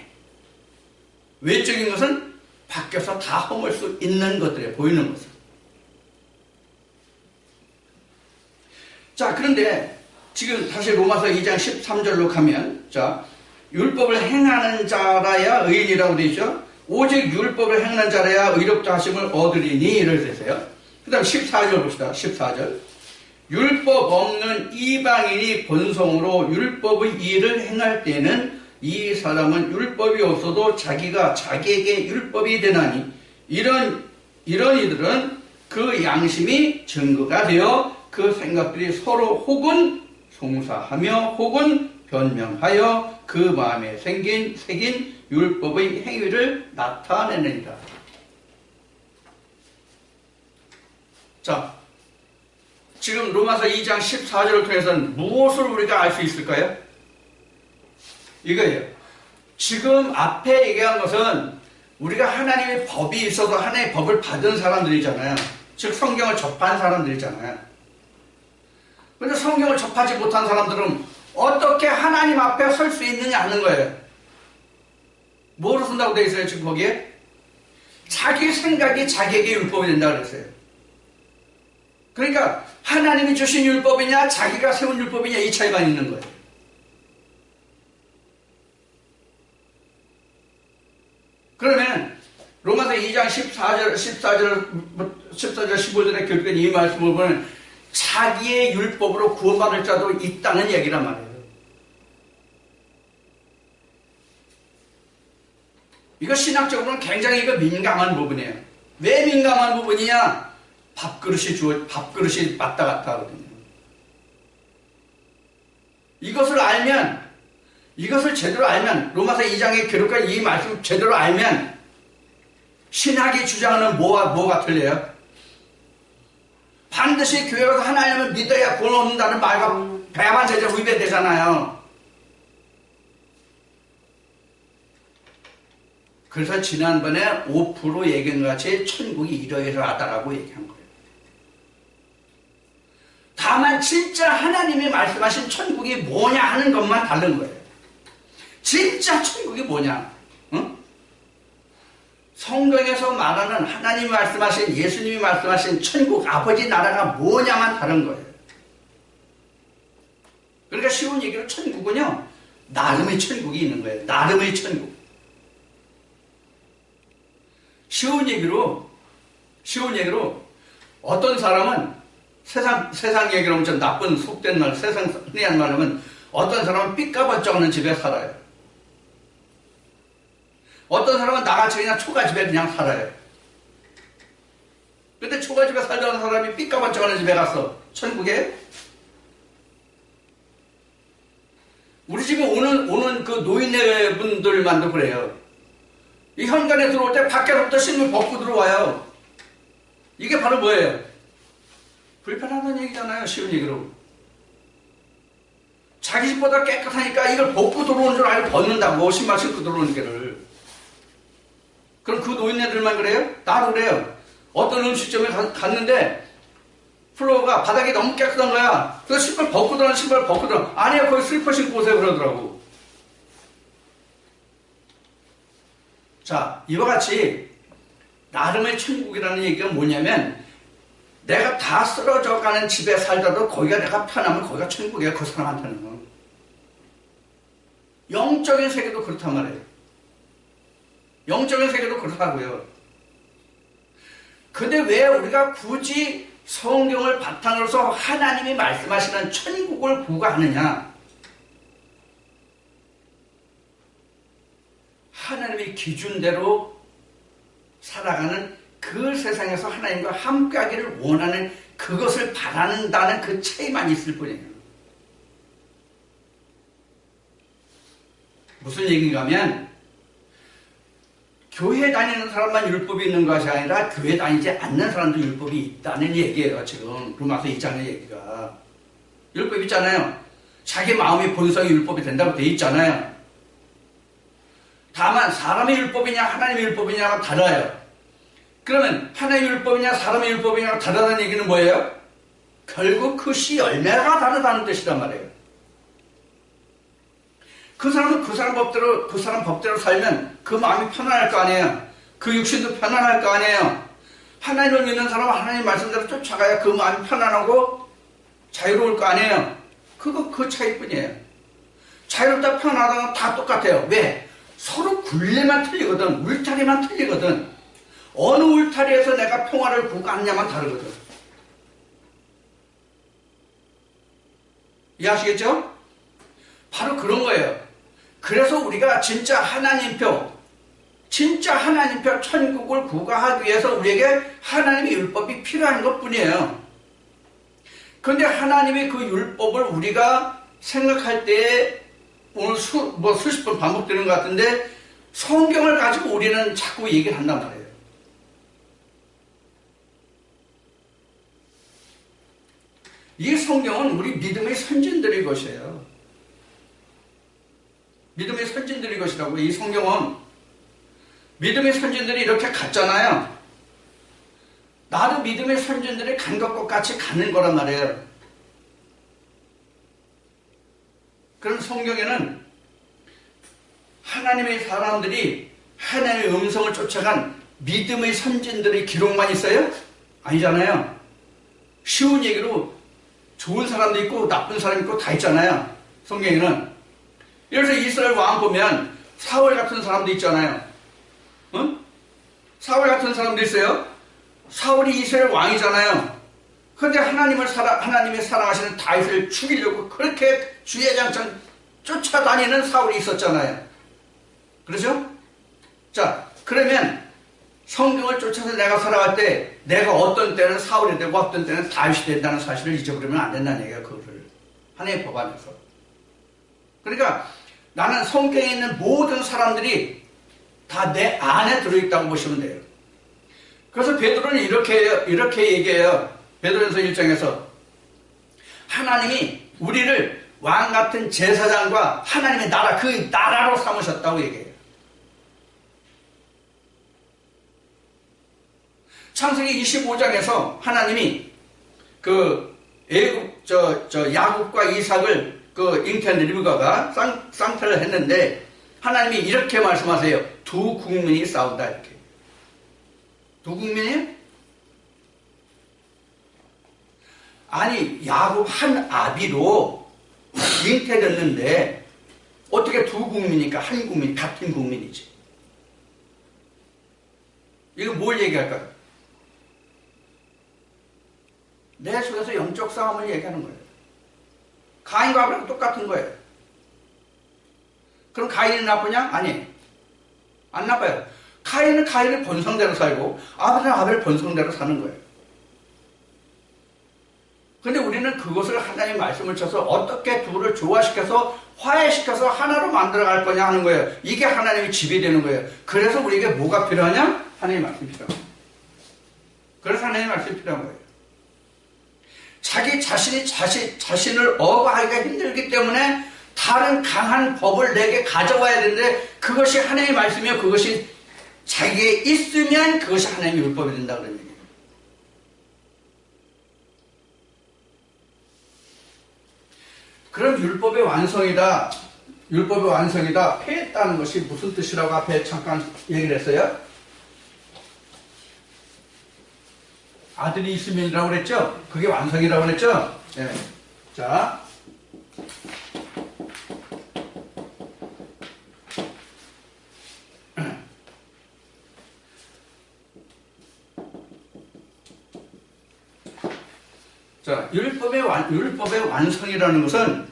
외적인 것은 밖에서 다 허물 수 있는 것들이에요. 보이는 것은. 자, 그런데 지금 다시 로마서 2장 13절로 가면, 자, 율법을 행하는 자라야 의인이라고 되어 있죠. 오직 율법을 행하는 자라야 의롭다 하심을 얻으리니 이렇게 되세요. 그 다음 14절 봅시다. 14절. 율법 없는 이방인이 본성으로 율법의 일을 행할 때는 이 사람은 율법이 없어도 자기가 자기에게 율법이 되나니 이런 이들은 그 양심이 증거가 되어 그 생각들이 서로 혹은 송사하며 혹은 변명하여 그 마음에 새긴 율법의 행위를 나타내느니라. 자, 지금 로마서 2장 14절을 통해서는 무엇을 우리가 알 수 있을까요? 이거예요. 지금 앞에 얘기한 것은 우리가 하나님의 법이 있어서 하나님의 법을 받은 사람들이잖아요. 즉 성경을 접한 사람들이잖아요. 그런데 성경을 접하지 못한 사람들은 어떻게 하나님 앞에 설 수 있느냐 하는 거예요. 뭐로 쓴다고 되어 있어요? 지금 거기에? 자기 생각이 자기에게 율법이 된다고 그랬어요. 그러니까 하나님이 주신 율법이냐 자기가 세운 율법이냐 이 차이만 있는 거예요. 그러면 로마서 2장 14절 15절에 결국엔 이 말씀을 보면 자기의 율법으로 구원받을 자도 있다는 얘기란 말이에요. 이거 신학적으로는 굉장히 민감한 부분이에요. 왜 민감한 부분이냐? 밥그릇이 왔다 갔다 하거든요. 이것을 제대로 알면, 로마서 2장에 기록한 이 말씀 제대로 알면, 신학이 주장하는 뭐가 틀려요? 반드시 교회가 하나님을 믿어야 구원 얻는다는 말과 배만 제대로 위배되잖아요. 그래서 지난번에 5% 얘기한 것 같이 천국이 이러이러하다라고 얘기한 거예요. 다만 진짜 하나님이 말씀하신 천국이 뭐냐 하는 것만 다른 거예요. 진짜 천국이 뭐냐? 응? 성경에서 말하는 하나님이 말씀하신 예수님이 말씀하신 천국 아버지 나라가 뭐냐만 다른 거예요. 그러니까 쉬운 얘기로 천국은요 나름의 천국이 있는 거예요. 나름의 천국. 쉬운 얘기로 어떤 사람은 세상 얘기로 하면 좀 나쁜 속된 말, 세상 흔히한 말로 하면 어떤 사람은 삐까번쩍 하는 집에 살아요. 어떤 사람은 나같이 그냥 초가집에 그냥 살아요. 근데 초가집에 살던 사람이 삐까번쩍 하는 집에 가서 천국에 우리 집에 오는 그 노인네 분들만도 그래요. 이 현관에 들어올 때 밖에서부터 신문 벗고 들어와요. 이게 바로 뭐예요? 불편하다는 얘기잖아요. 쉬운 얘기로. 자기 집보다 깨끗하니까 이걸 벗고 들어오는 줄 알고 벗는다고. 신발 신고 들어오는 게를. 그럼 그 노인네들만 그래요? 나도 그래요. 어떤 음식점에 갔는데 플로어가 바닥이 너무 깨끗한 거야. 그래서 신발 벗고 들어가는 신발 벗고 들어가. 아니야, 거기 슬리퍼 신고 오세요. 그러더라고. 자, 이와 같이 나름의 천국이라는 얘기가 뭐냐면 내가 다 쓰러져 가는 집에 살다도 거기가 내가 편하면 거기가 천국이야. 그 사람한테는. 영적인 세계도 그렇단 말이에요. 영적인 세계도 그렇다고요. 근데 왜 우리가 굳이 성경을 바탕으로 해서 하나님이 말씀하시는 천국을 구가하느냐? 하나님의 기준대로 살아가는 그 세상에서 하나님과 함께하기를 원하는 그것을 바란다는 그 차이만 있을 뿐이에요. 무슨 얘기인가 하면 교회 다니는 사람만 율법이 있는 것이 아니라 교회 다니지 않는 사람도 율법이 있다는 얘기예요. 지금 로마서 2장의 얘기가. 율법 있잖아요. 자기 마음의 본성이 율법이 된다고 돼 있잖아요. 다만 사람의 율법이냐 하나님의 율법이냐가 달라요. 그러면 하나님의 율법이냐 사람의 율법이냐가 다르다는 얘기는 뭐예요? 결국 그 씨 열매가 다르다는 뜻이란 말이에요. 그 사람은 그 사람 법대로 살면 그 마음이 편안할 거 아니에요. 그 육신도 편안할 거 아니에요. 하나님을 믿는 사람은 하나님 말씀대로 쫓아가야 그 마음이 편안하고 자유로울 거 아니에요. 그 차이뿐이에요. 자유롭다 편안하다는 다 똑같아요. 왜? 서로 굴레만 틀리거든. 울타리만 틀리거든. 어느 울타리에서 내가 평화를 구가하느냐만 다르거든. 이해하시겠죠? 바로 그런 거예요. 그래서 우리가 진짜 하나님표 천국을 구가하기 위해서 우리에게 하나님의 율법이 필요한 것 뿐이에요. 그런데 하나님의 그 율법을 우리가 생각할 때에 오늘 수십 번 반복되는 것 같은데 성경을 가지고 우리는 자꾸 얘기를 한단 말이에요. 이 성경은 우리 믿음의 선진들의 것이에요. 믿음의 선진들의 것이라고. 이 성경은 믿음의 선진들이 이렇게 갔잖아요. 나도 믿음의 선진들이 간 것과 같이 가는 거란 말이에요. 그럼 성경에는 하나님의 사람들이 하나님의 음성을 쫓아간 믿음의 선진들의 기록만 있어요? 아니잖아요. 쉬운 얘기로 좋은 사람도 있고 나쁜 사람도 있고 다 있잖아요. 성경에는. 그래서 이스라엘 왕 보면 사울 같은 사람도 있잖아요. 응? 사울 같은 사람도 있어요. 사울이 이스라엘 왕이잖아요. 그런데 하나님이 사랑하시는 다윗을 죽이려고 그렇게 주야장창 쫓아다니는 사울이 있었잖아요. 그렇죠? 자, 그러면 성경을 쫓아서 내가 살아갈 때 내가 어떤 때는 사울이 되고 어떤 때는 다윗이 된다는 사실을 잊어버리면 안 된다는 얘기예요. 그거를 하나님의 법 안에서. 그러니까 나는 성경에 있는 모든 사람들이 다 내 안에 들어있다고 보시면 돼요. 그래서 베드로는 이렇게 얘기해요. 베드로전서 1장에서 하나님이 우리를 왕 같은 제사장과 하나님의 나라, 그 나라로 삼으셨다고 얘기해요. 창세기 25장에서 하나님이 그 야곱과 이삭을 그 잉태한 리브가가 쌍태를 했는데 하나님이 이렇게 말씀하세요. 두 국민이 싸운다 이렇게. 두 국민이? 아니 야곱 한 아비로 잉태됐는데 어떻게 두 국민이니까 한 국민 같은 국민이지. 이거 뭘 얘기할까요? 내 속에서 영적 싸움을 얘기하는 거예요. 가인과 아벨은 똑같은 거예요. 그럼 가인이 나쁘냐? 아니, 안 나빠요. 가인은 가인의 본성대로 살고 아벨은 아벨 본성대로 사는 거예요. 근데 우리는 그것을 하나님의 말씀을 쳐서 어떻게 둘을 조화시켜서 화해시켜서 하나로 만들어갈 거냐 하는 거예요. 이게 하나님의 집이 되는 거예요. 그래서 우리에게 뭐가 필요하냐? 하나님의 말씀이 필요합니다. 그래서 하나님의 말씀이 필요한 거예요. 자기 자신이 자신을 어거하기가 힘들기 때문에 다른 강한 법을 내게 가져와야 되는데 그것이 하나님의 말씀이요. 그것이 자기에 있으면 그것이 하나님의 율법이 된다 그런 얘기예요. 그럼 율법의 완성이다. 율법의 완성이다. 폐했다는 것이 무슨 뜻이라고 앞에 잠깐 얘기를 했어요? 아들이 있으면이라고 그랬죠? 그게 완성이라고 그랬죠? 네. 자. 자, 율법의 완성이라는 것은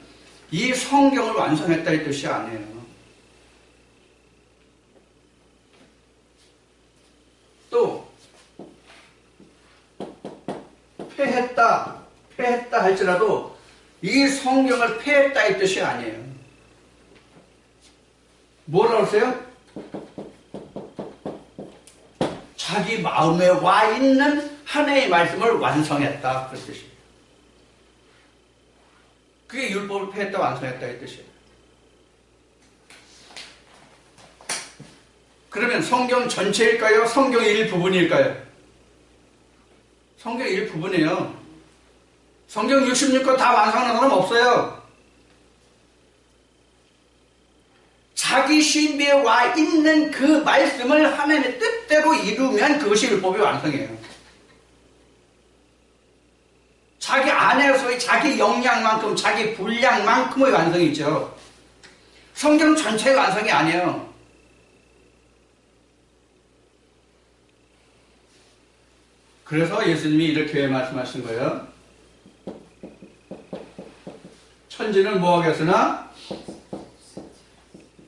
이 성경을 완성했다 이 뜻이 아니에요. 또 폐했다 할지라도 이 성경을 폐했다 이 뜻이 아니에요. 뭐라고 했어요? 자기 마음에 와 있는 하나님의 말씀을 완성했다 그 뜻이에요. 그게 율법을 폐했다 완성했다 이 뜻이에요. 그러면 성경 전체일까요? 성경의 일부분일까요? 성경의 일부분이에요. 성경 66권 다 완성하는 사람 없어요. 자기 신비에 와 있는 그 말씀을 하나님의 뜻대로 이루면 그것이 율법의 완성이에요. 자기 안에서의 자기 역량만큼 자기 분량만큼의 완성이죠. 성경 전체의 완성이 아니에요. 그래서 예수님이 이렇게 말씀하신 거예요. 천지는 뭐하겠으나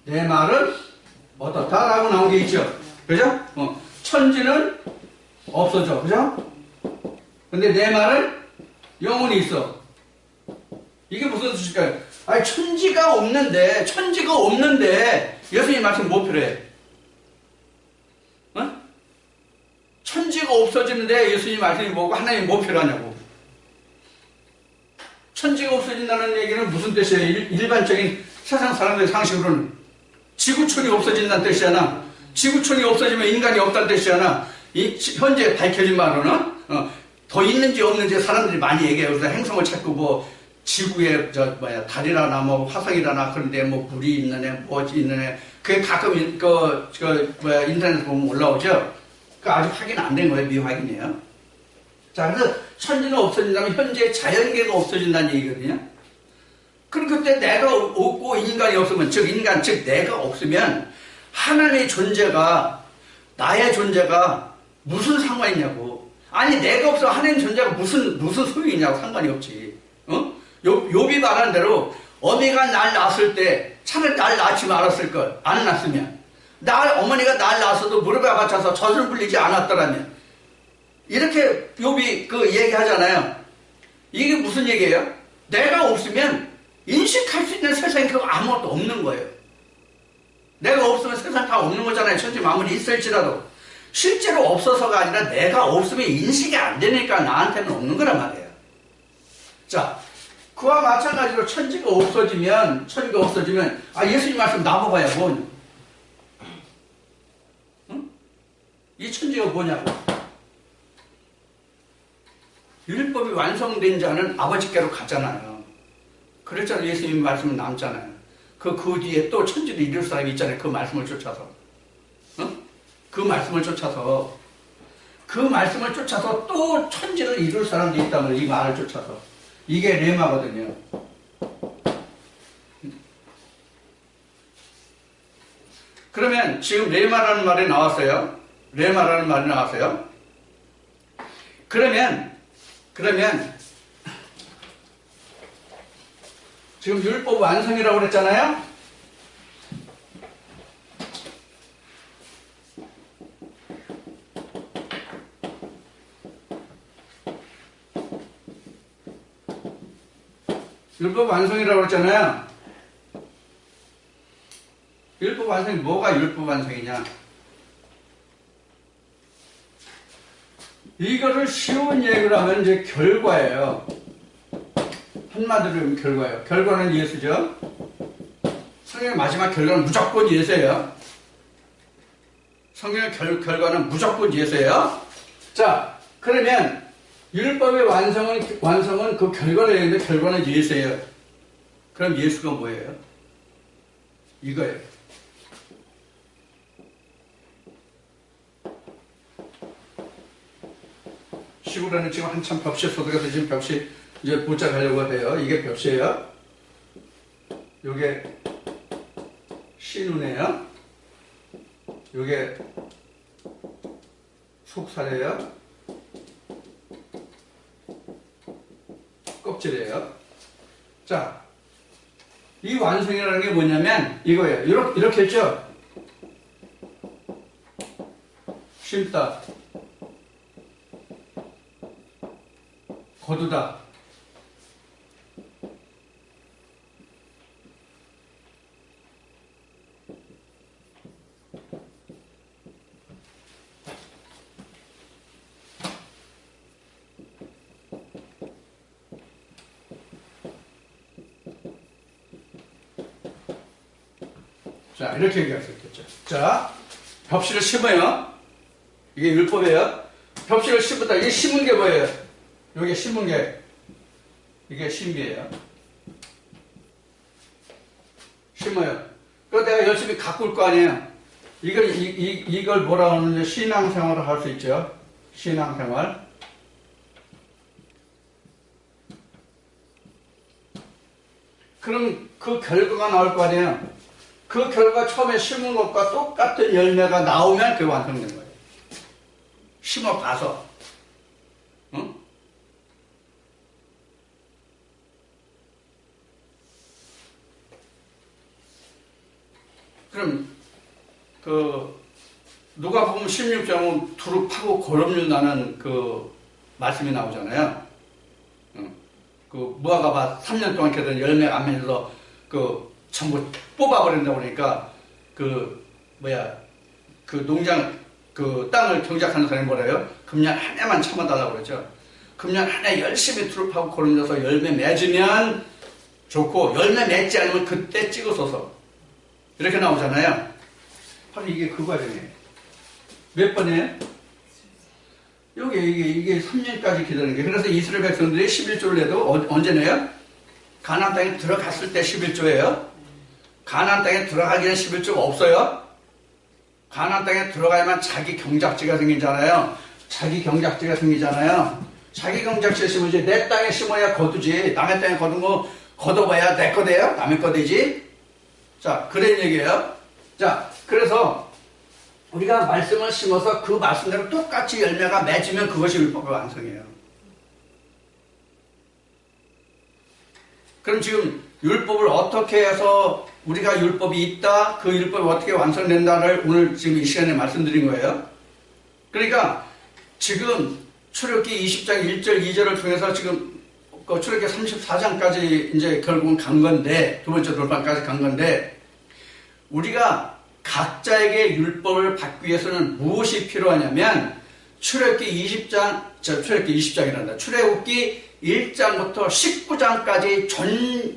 내 말은 어떻다 라고 나온 게 있죠. 그죠? 천지는 없어져. 그죠? 근데 내 말은 영원히 있어. 이게 무슨 뜻일까요? 아니, 천지가 없는데 예수님 말씀 뭐 필요해? 어? 천지가 없어지는데 예수님 말씀이 뭐고 하나님이 뭐 필요하냐고. 천지가 없어진다는 얘기는 무슨 뜻이에요? 일반적인 세상 사람들의 상식으로는 지구촌이 없어진다는 뜻이잖아. 지구촌이 없어지면 인간이 없다는 뜻이잖아. 현재 밝혀진 말로는 더 있는지 없는지 사람들이 많이 얘기해요. 그래서 행성을 찾고 뭐 지구에 달이라나 뭐 화성이라나 그런데 뭐 물이 있는 애, 뭐지 있는 애. 그게 가끔 인터넷에 보면 올라오죠. 그 아직 확인 안 된 거예요. 미확인이에요. 자, 그래서 천지는 없어진다면 현재 자연계가 없어진다는 얘기거든요. 그럼 그때 내가 없고 인간이 없으면, 즉 내가 없으면 하나님의 존재가, 나의 존재가 무슨 상관이 있냐고. 아니, 내가 없으면 하나님 존재가 무슨 소용이 있냐고. 상관이 없지. 욥이 말한 대로 어미가 날 낳았을 때 차라리 날 낳지 말았을 걸. 안 낳았으면. 어머니가 날 낳았어도 무릎에 받쳐서 젖을 불리지 않았더라면. 이렇게 욥이 얘기하잖아요. 이게 무슨 얘기예요? 내가 없으면 인식할 수 있는 세상이 그거 아무것도 없는 거예요. 내가 없으면 세상 다 없는 거잖아요. 천지 만물이 있을지라도. 실제로 없어서가 아니라 내가 없으면 인식이 안 되니까 나한테는 없는 거란 말이에요. 자, 그와 마찬가지로 천지가 없어지면 예수님 말씀 나봐봐야 뭐냐? 응? 이 천지가 뭐냐고? 율법이 완성된 자는 아버지께로 가잖아요. 그랬잖아요. 예수님 말씀은 남잖아요. 그 뒤에 또 천지도 이룰 사람이 있잖아요. 그 말씀을 쫓아서. 그 말씀을 쫓아서 또 천지를 이룰 사람도 있다면 이 말을 쫓아서. 이게 레마거든요. 그러면 지금 레마라는 말이 나왔어요. 그러면 그러면 지금 율법 완성이라고 그랬잖아요. 율법 완성이라고 그랬잖아요. 율법 완성이 뭐가 율법 완성이냐? 이거를 쉬운 얘기로 하면 이제 결과예요. 한마디로 결과예요. 결과는 예수죠. 성경의 마지막 결과는 무조건 예수예요. 성경의 결과는 무조건 예수예요. 자, 그러면 율법의 완성은 그 결과를 얘기하는데 결과는 예수예요. 그럼 예수가 뭐예요? 이거예요. 시골에는 지금 한참 벽시 소득에서 지금 벽시 이제 붙잡으려고 해요. 이게 벽시예요. 요게 신운이에요. 요게 속살이에요. 껍질이에요. 자, 이 완성이라는 게 뭐냐면 이거예요. 이렇게 했죠? 심다, 거두다. 자, 이렇게 얘기할 수 있겠죠. 자, 벽실을 심어요. 이게 율법이에요. 벽실을 심었다. 이게 심은 게 뭐예요? 이게 심은 게, 이게 심기예요. 심어요. 그거 내가 열심히 가꿀 거 아니에요. 이걸 뭐라 하는지 신앙생활을 할 수 있죠. 신앙생활. 그럼 그 결과가 나올 거 아니에요. 그 결과 처음에 심은 것과 똑같은 열매가 나오면 그게 완성된 거예요. 심어봐서. 응? 그럼 누가복음 16장은 두루 파고 거름준다는 그 말씀이 나오잖아요. 그 무화과밭 3년 동안 계속 열매가 안 맺어서 전부 뽑아버린다 보니까 그 농장 땅을 경작하는 사람이 뭐래요? 금년 한 해만 참아달라고 그러죠. 금년 한 해 열심히 두루 파고 거름져서 열매 맺으면 좋고 열매 맺지 않으면 그때 찍어서서 이렇게 나오잖아요. 바로 이게 그 과정이에요. 몇 번이에요? 이게 3년까지 기다리는 게. 그래서 이스라엘 백성들이 11조를 내도 언제 내요? 가나안 땅에 들어갔을 때 11조예요. 가나안 땅에 들어가기 전에 11조가 없어요. 가나안 땅에 들어가야만 자기 경작지가 생기잖아요. 자기 경작지가 생기잖아요. 자기 경작지에 심으지 내 땅에 심어야 거두지. 남의 땅에 거둔 거 걷어봐야 내 거 돼요? 남의 거 되지? 자, 그런 얘기예요. 자, 그래서 우리가 말씀을 심어서 그 말씀대로 똑같이 열매가 맺으면 그것이 율법의 완성이에요. 그럼 지금 율법을 어떻게 해서 우리가 율법이 있다, 그 율법이 어떻게 완성된다를 오늘 지금 이 시간에 말씀드린 거예요. 그러니까 지금 출애굽기 20장 1절 2절을 통해서 지금 출애굽기 34장까지 이제 결국은 간 건데, 두 번째 돌판까지 간 건데, 우리가 각자에게 율법을 받기 위해서는 무엇이 필요하냐면 출애굽기 20장이란다. 출애굽기 1장부터 19장까지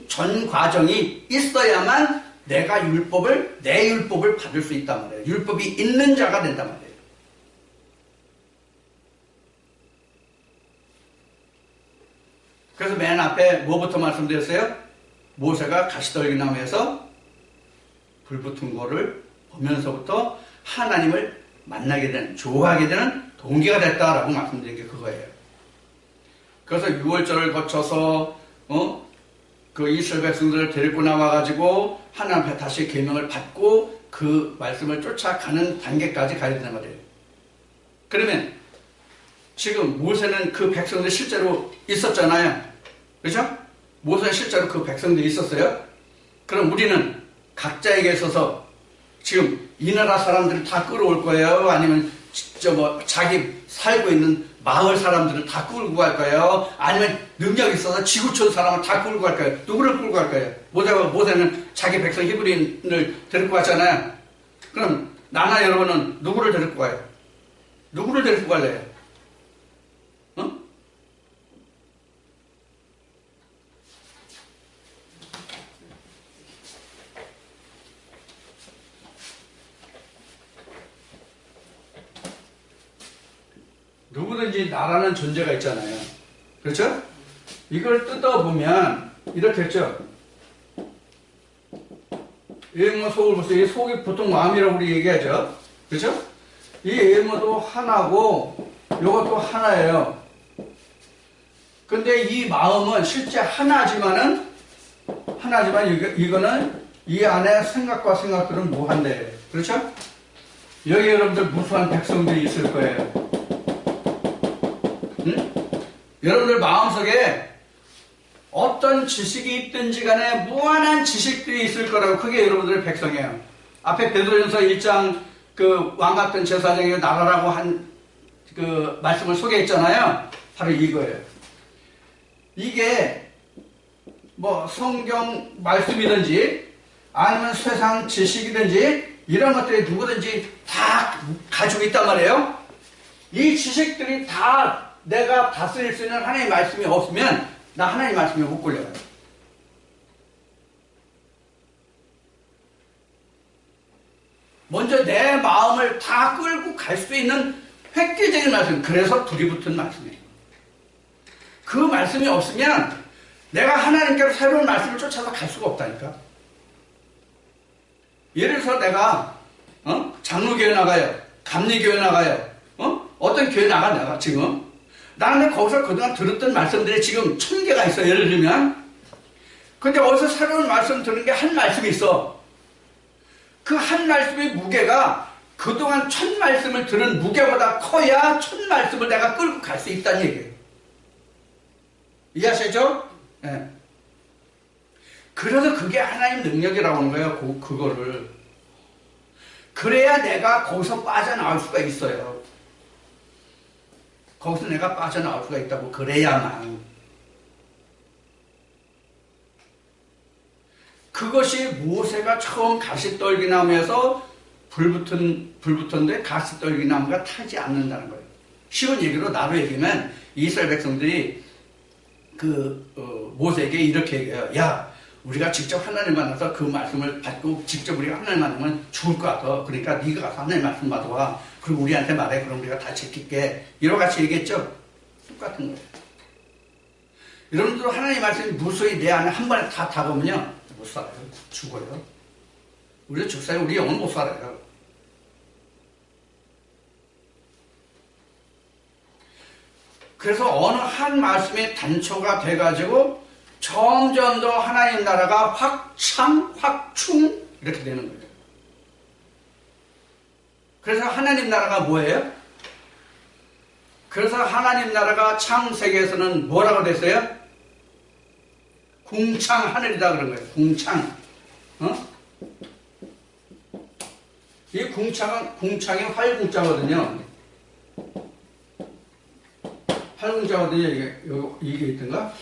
전 과정이 있어야만 내가 내 율법을 받을 수 있단 말이에요. 율법이 있는 자가 된단 말이에요. 그래서 맨 앞에 뭐부터 말씀드렸어요? 모세가 가시떨기나무에서 불 붙은 거를 보면서부터 하나님을 만나게 되는, 좋아하게 되는 동기가 됐다라고 말씀드린 게 그거예요. 그래서 6월절을 거쳐서 그 이스라엘 백성들을 데리고 나와가지고 하나님 앞에 다시 계명을 받고 그 말씀을 쫓아가는 단계까지 가야 되는 말이에요. 그러면 지금 모세는 그 백성들 실제로 있었잖아요. 그렇죠? 모세는 실제로 그 백성들이 있었어요. 그럼 우리는 각자에게 있어서 지금 이 나라 사람들을 다 끌어올 거예요? 아니면 자기 살고 있는 마을 사람들을 다 끌고 갈 거예요? 아니면 능력이 있어서 지구촌 사람을 다 끌고 갈 거예요? 누구를 끌고 갈 거예요? 모세는 자기 백성 히브리인을 데리고 갔잖아요. 그럼 나나 여러분은 누구를 데리고 가요? 누구를 데리고 갈래요? 어? 누구든지 나라는 존재가 있잖아요. 그렇죠? 이걸 뜯어보면 이렇게 했죠. 예모 속을 보세요. 이 속이 보통 마음이라고 우리 얘기하죠. 그렇죠? 이 예모도 하나고 이것도 하나예요. 근데 이 마음은 실제 하나지만 이거는 이 안에 생각과 생각들은 무한대예요. 그렇죠? 여기 여러분들 무수한 백성들이 있을 거예요. 응? 여러분들 마음속에 어떤 지식이 있든지 간에 무한한 지식들이 있을 거라고. 그게 여러분들의 백성이에요. 앞에 베드로전서 1장 그 왕 같은 제사장이 나라라고 한 그 말씀을 소개했잖아요. 바로 이거예요. 이게 뭐 성경 말씀이든지 아니면 세상 지식이든지 이런 것들이 누구든지 다 가지고 있단 말이에요. 이 지식들이 다 내가 다스릴 수 있는 하나님의 말씀이 없으면 나 하나님 말씀에 못 걸려요. 먼저 내 마음을 다 끌고 갈 수 있는 획기적인 말씀, 그래서 불이 붙은 말씀이에요. 그 말씀이 없으면 내가 하나님께로 새로운 말씀을 쫓아서 갈 수가 없다니까. 예를 들어서 내가 장로교회 나가요, 감리교회 나가요, 어떤 교회 나가 내가 지금 나는 거기서 그동안 들었던 말씀들이 지금 1000개가 있어. 예를 들면 근데 어디서 새로운 말씀 들은 게 한 말씀이 있어. 그 한 말씀의 무게가 그동안 1000 말씀을 들은 무게보다 커야 1000 말씀을 내가 끌고 갈 수 있다는 얘기예요. 이해하시죠? 네. 그래서 그게 하나님 능력이라고 하는 거예요. 그거를. 그래야 내가 거기서 빠져나올 수가 있어요. 거기서 내가 빠져나올 수가 있다고. 그래야만. 그것이 모세가 처음 가시떨기나무에서 불 붙었는데 가시떨기나무가 타지 않는다는 거예요. 쉬운 얘기로 나로 얘기하면 이스라엘 백성들이 모세에게 이렇게 얘기해요. 야, 우리가 직접 하나님 만나서 그 말씀을 받고 직접 우리가 하나님 만나면 죽을 것 같아. 그러니까 네가 가서 하나님 말씀 받아와. 그리고 우리한테 말해. 그럼 우리가 다 지킬게. 이러 같이 얘기했죠. 똑같은 거예요. 여러분들 하나님 말씀이 무수히 내 안에 한 번에 다 다가오면요, 못 살아요. 죽어요. 우리가 죽사요. 우리 영은 못 살아요. 그래서 어느 한 말씀의 단초가 돼가지고 점점 더 하나님 나라가 확충 이렇게 되는 거예요. 그래서 하나님 나라가 뭐예요? 그래서 하나님 나라가 창세기에서는 뭐라고 됐어요? 궁창 하늘이다 그런 거예요. 궁창. 이 궁창이 활궁자거든요. 활궁자거든요. 이게 있던가?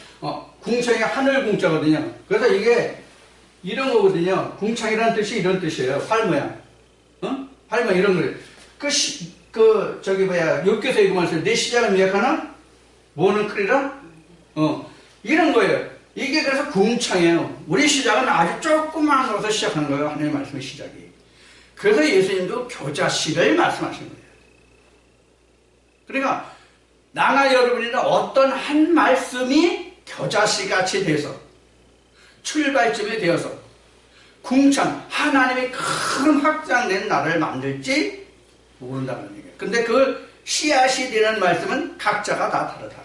궁창이 하늘궁자거든요. 그래서 이게 이런 거거든요. 궁창이라는 뜻이 이런 뜻이에요. 활 모양. 활 모양 이런 거예요. 욥기서 이거 말씀, 내 시작을 미약하나? 뭐는 크리라? 이런 거예요. 이게 그래서 궁창이에요. 우리 시작은 아주 조그만 것에서 시작하는 거예요. 하나님의 말씀의 시작이. 그래서 예수님도 교자식을 말씀하신 거예요. 그러니까 나나 여러분이나 어떤 한 말씀이 교자식같이 돼서 출발점이 되어서 궁창, 하나님이 큰 확장된 나라를 만들지 모른다는 얘기예요. 근데 그 씨앗이 되는 말씀은 각자가 다 다르다.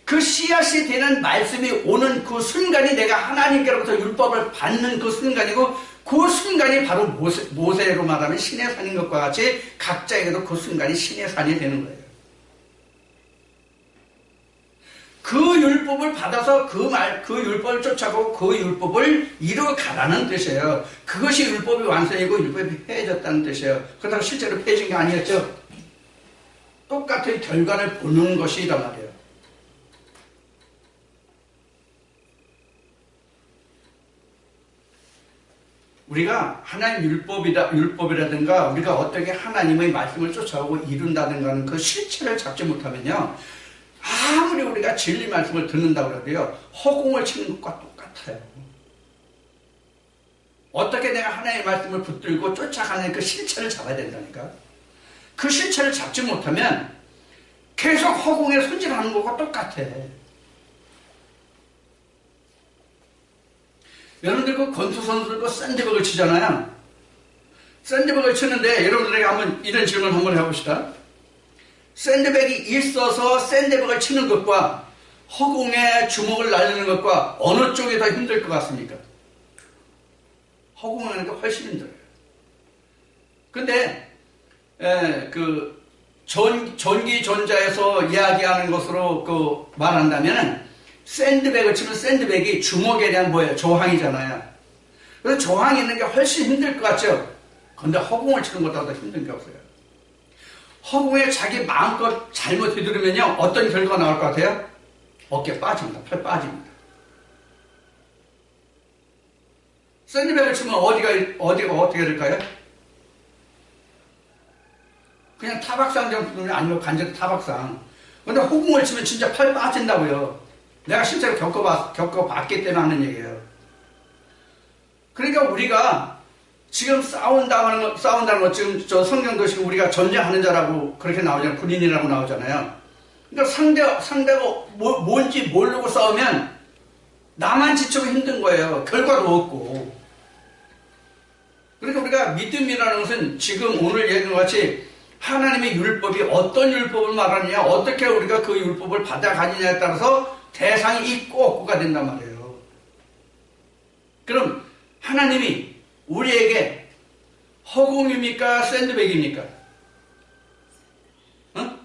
그 씨앗이 되는 말씀이 오는 그 순간이 내가 하나님께로부터 율법을 받는 그 순간이고, 그 순간이 바로 모세로 말하면 신의 산인 것과 같이 각자에게도 그 순간이 신의 산이 되는 거예요. 그 율법을 받아서 그 율법을 쫓아가고 그 율법을 이루어가라는 뜻이에요. 그것이 율법의 완성이고 율법이 폐해졌다는 뜻이에요. 그렇다고 실제로 폐해진 게 아니었죠. 똑같은 결과를 보는 것이란 말이에요. 우리가 하나님 율법이라든가 우리가 어떻게 하나님의 말씀을 쫓아오고 이룬다든가 하는 그 실체를 잡지 못하면요. 아무리 우리가 진리 말씀을 듣는다고 해도요. 허공을 치는 것과 똑같아요. 어떻게 내가 하나님의 말씀을 붙들고 쫓아가는 그 실체를 잡아야 된다니까. 그 실체를 잡지 못하면 계속 허공에 손질하는 것과 똑같아. 여러분들 그 권투 선수들 그 샌드백을 치잖아요. 샌드백을 치는데 여러분들에게 한번 이런 질문 한번 해봅시다. 샌드백이 있어서 샌드백을 치는 것과 허공에 주먹을 날리는 것과 어느 쪽이 더 힘들 것 같습니까? 허공에 하는 게 훨씬 힘들어요. 근데 그 전기전자에서 이야기하는 것으로 말한다면 샌드백을 치면 샌드백이 주먹에 대한 뭐예요? 저항이잖아요. 그래서 저항이 있는 게 훨씬 힘들 것 같죠? 근데 허공을 치는 것보다 더 힘든 게 없어요. 허공에 자기 마음껏 잘못 휘두르면요, 어떤 결과가 나올 것 같아요? 어깨 빠집니다. 팔 빠집니다. 샌드백을 치면 어디가 어떻게 될까요? 그냥 타박상 정도면 아니면 간접 타박상. 근데 허공을 치면 진짜 팔 빠진다고요. 내가 실제로 겪어봤기 때문에 하는 얘기예요. 그러니까 우리가 지금 싸운다는 거 지금 저 성경도 지금 우리가 전쟁하는 자라고 그렇게 나오잖아요. 군인이라고 나오잖아요. 그러니까 상대가 뭔지 모르고 싸우면 나만 지치고 힘든 거예요. 결과도 없고. 그러니까 우리가 믿음이라는 것은 지금 오늘 얘기한 것 같이 하나님의 율법이 어떤 율법을 말하느냐, 어떻게 우리가 그 율법을 받아가느냐에 따라서 대상이 있고 없고가 된단 말이에요. 그럼 하나님이 우리에게 허공입니까? 샌드백입니까? 어?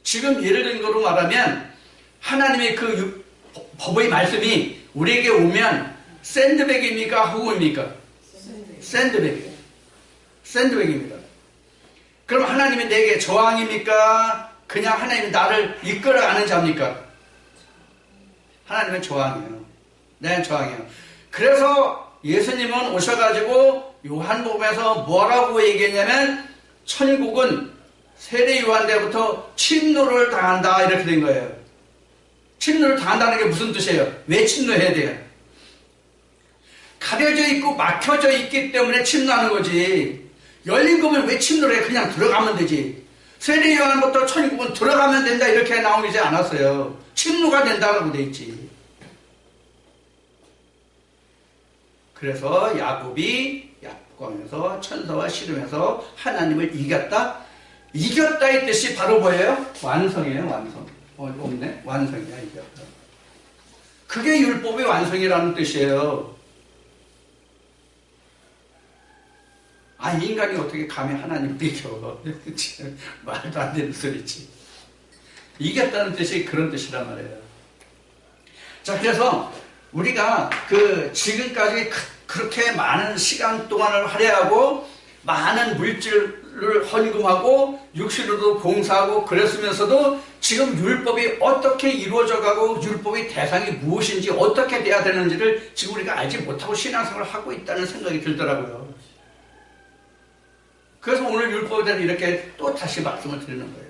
지금 예를 든 거로 말하면 하나님의 그 법의 말씀이 우리에게 오면 샌드백입니까? 허공입니까? 샌드백이에요. 샌드백입니다. 그럼 하나님이 내게 저항입니까? 그냥 하나님이 나를 이끌어가는 자입니까? 하나님은 저항이에요. 네, 저항이에요. 그래서 예수님은 오셔가지고 요한복음에서 뭐라고 얘기했냐면 천국은 세례 요한 때부터 침노를 당한다 이렇게 된 거예요. 침노를 당한다는 게 무슨 뜻이에요? 왜 침노해야 돼요? 가려져 있고 막혀져 있기 때문에 침노하는 거지. 열린 거면 왜 침노를 해? 그냥 들어가면 되지. 세례 요한부터 천국은 들어가면 된다 이렇게 나오지 않았어요. 침노가 된다고 돼 있지. 그래서 야곱이 약속하면서 천사와 씨름해서 하나님을 이겼다. 이겼다의 뜻이 바로 뭐예요? 완성이에요. 완성. 없네. 완성이야. 이겼다. 그게 율법의 완성이라는 뜻이에요. 인간이 어떻게 감히 하나님을 이겨. 말도 안 되는 소리지. 이겼다는 뜻이 그런 뜻이란 말이에요. 자, 그래서 우리가 지금까지 그렇게 많은 시간 동안을 할애하고 많은 물질을 헌금하고 육신으로도 봉사하고 그랬으면서도 지금 율법이 어떻게 이루어져 가고 율법의 대상이 무엇인지 어떻게 돼야 되는지를 지금 우리가 알지 못하고 신앙생활을 하고 있다는 생각이 들더라고요. 그래서 오늘 율법에 대해서 이렇게 또 다시 말씀을 드리는 거예요.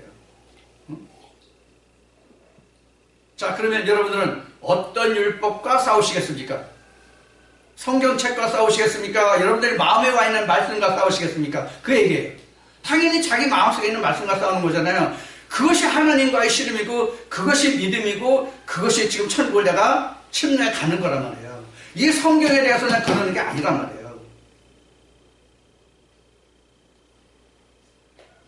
자, 그러면 여러분들은 어떤 율법과 싸우시겠습니까? 성경책과 싸우시겠습니까? 여러분들이 마음에 와 있는 말씀과 싸우시겠습니까? 그 얘기예요. 당연히 자기 마음속에 있는 말씀과 싸우는 거잖아요. 그것이 하나님과의 씨름이고 그것이 믿음이고 그것이 지금 천국을 내가 침례에 가는 거란 말이에요. 이 성경에 대해서는 그러는 게 아니란 말이에요.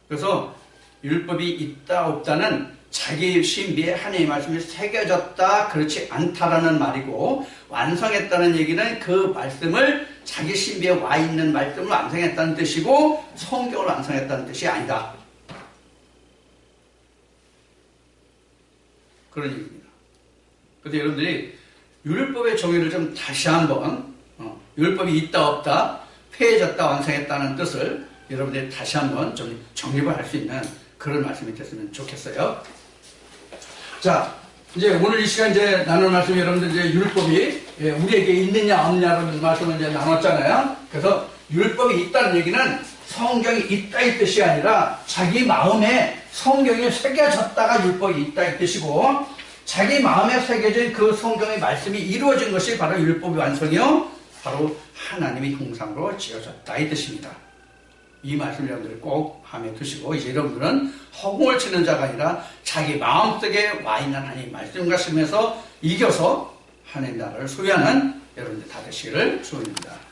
그래서 율법이 있다 없다는 자기 신비에 하나님의 말씀이 새겨졌다 그렇지 않다라는 말이고, 완성했다는 얘기는 그 말씀을 자기 신비에 와 있는 말씀을 완성했다는 뜻이고 성경을 완성했다는 뜻이 아니다. 그런 얘기입니다. 그래서 여러분들이 율법의 정의를 좀 다시 한번 율법이 있다 없다, 폐해졌다 완성했다는 뜻을 여러분들이 다시 한번 좀 정립을 할 수 있는 그런 말씀이 됐으면 좋겠어요. 자, 이제 오늘 이 시간 이제 나눌 말씀, 여러분들 이제 율법이 우리에게 있느냐 없느냐라는 말씀을 이제 나눴잖아요. 그래서 율법이 있다는 얘기는 성경이 있다 이 뜻이 아니라 자기 마음에 성경이 새겨졌다가 율법이 있다 이 뜻이고, 자기 마음에 새겨진 그 성경의 말씀이 이루어진 것이 바로 율법의 완성이요, 바로 하나님의 형상으로 지어졌다 이 뜻입니다. 이 말씀 여러분들 꼭 마음에 두시고, 이제 여러분들은 허공을 치는 자가 아니라 자기 마음속에 와 있는 하나님의 말씀과 심에서 이겨서 하나님 나라를 소유하는 여러분들 다 되시기를 축원합니다.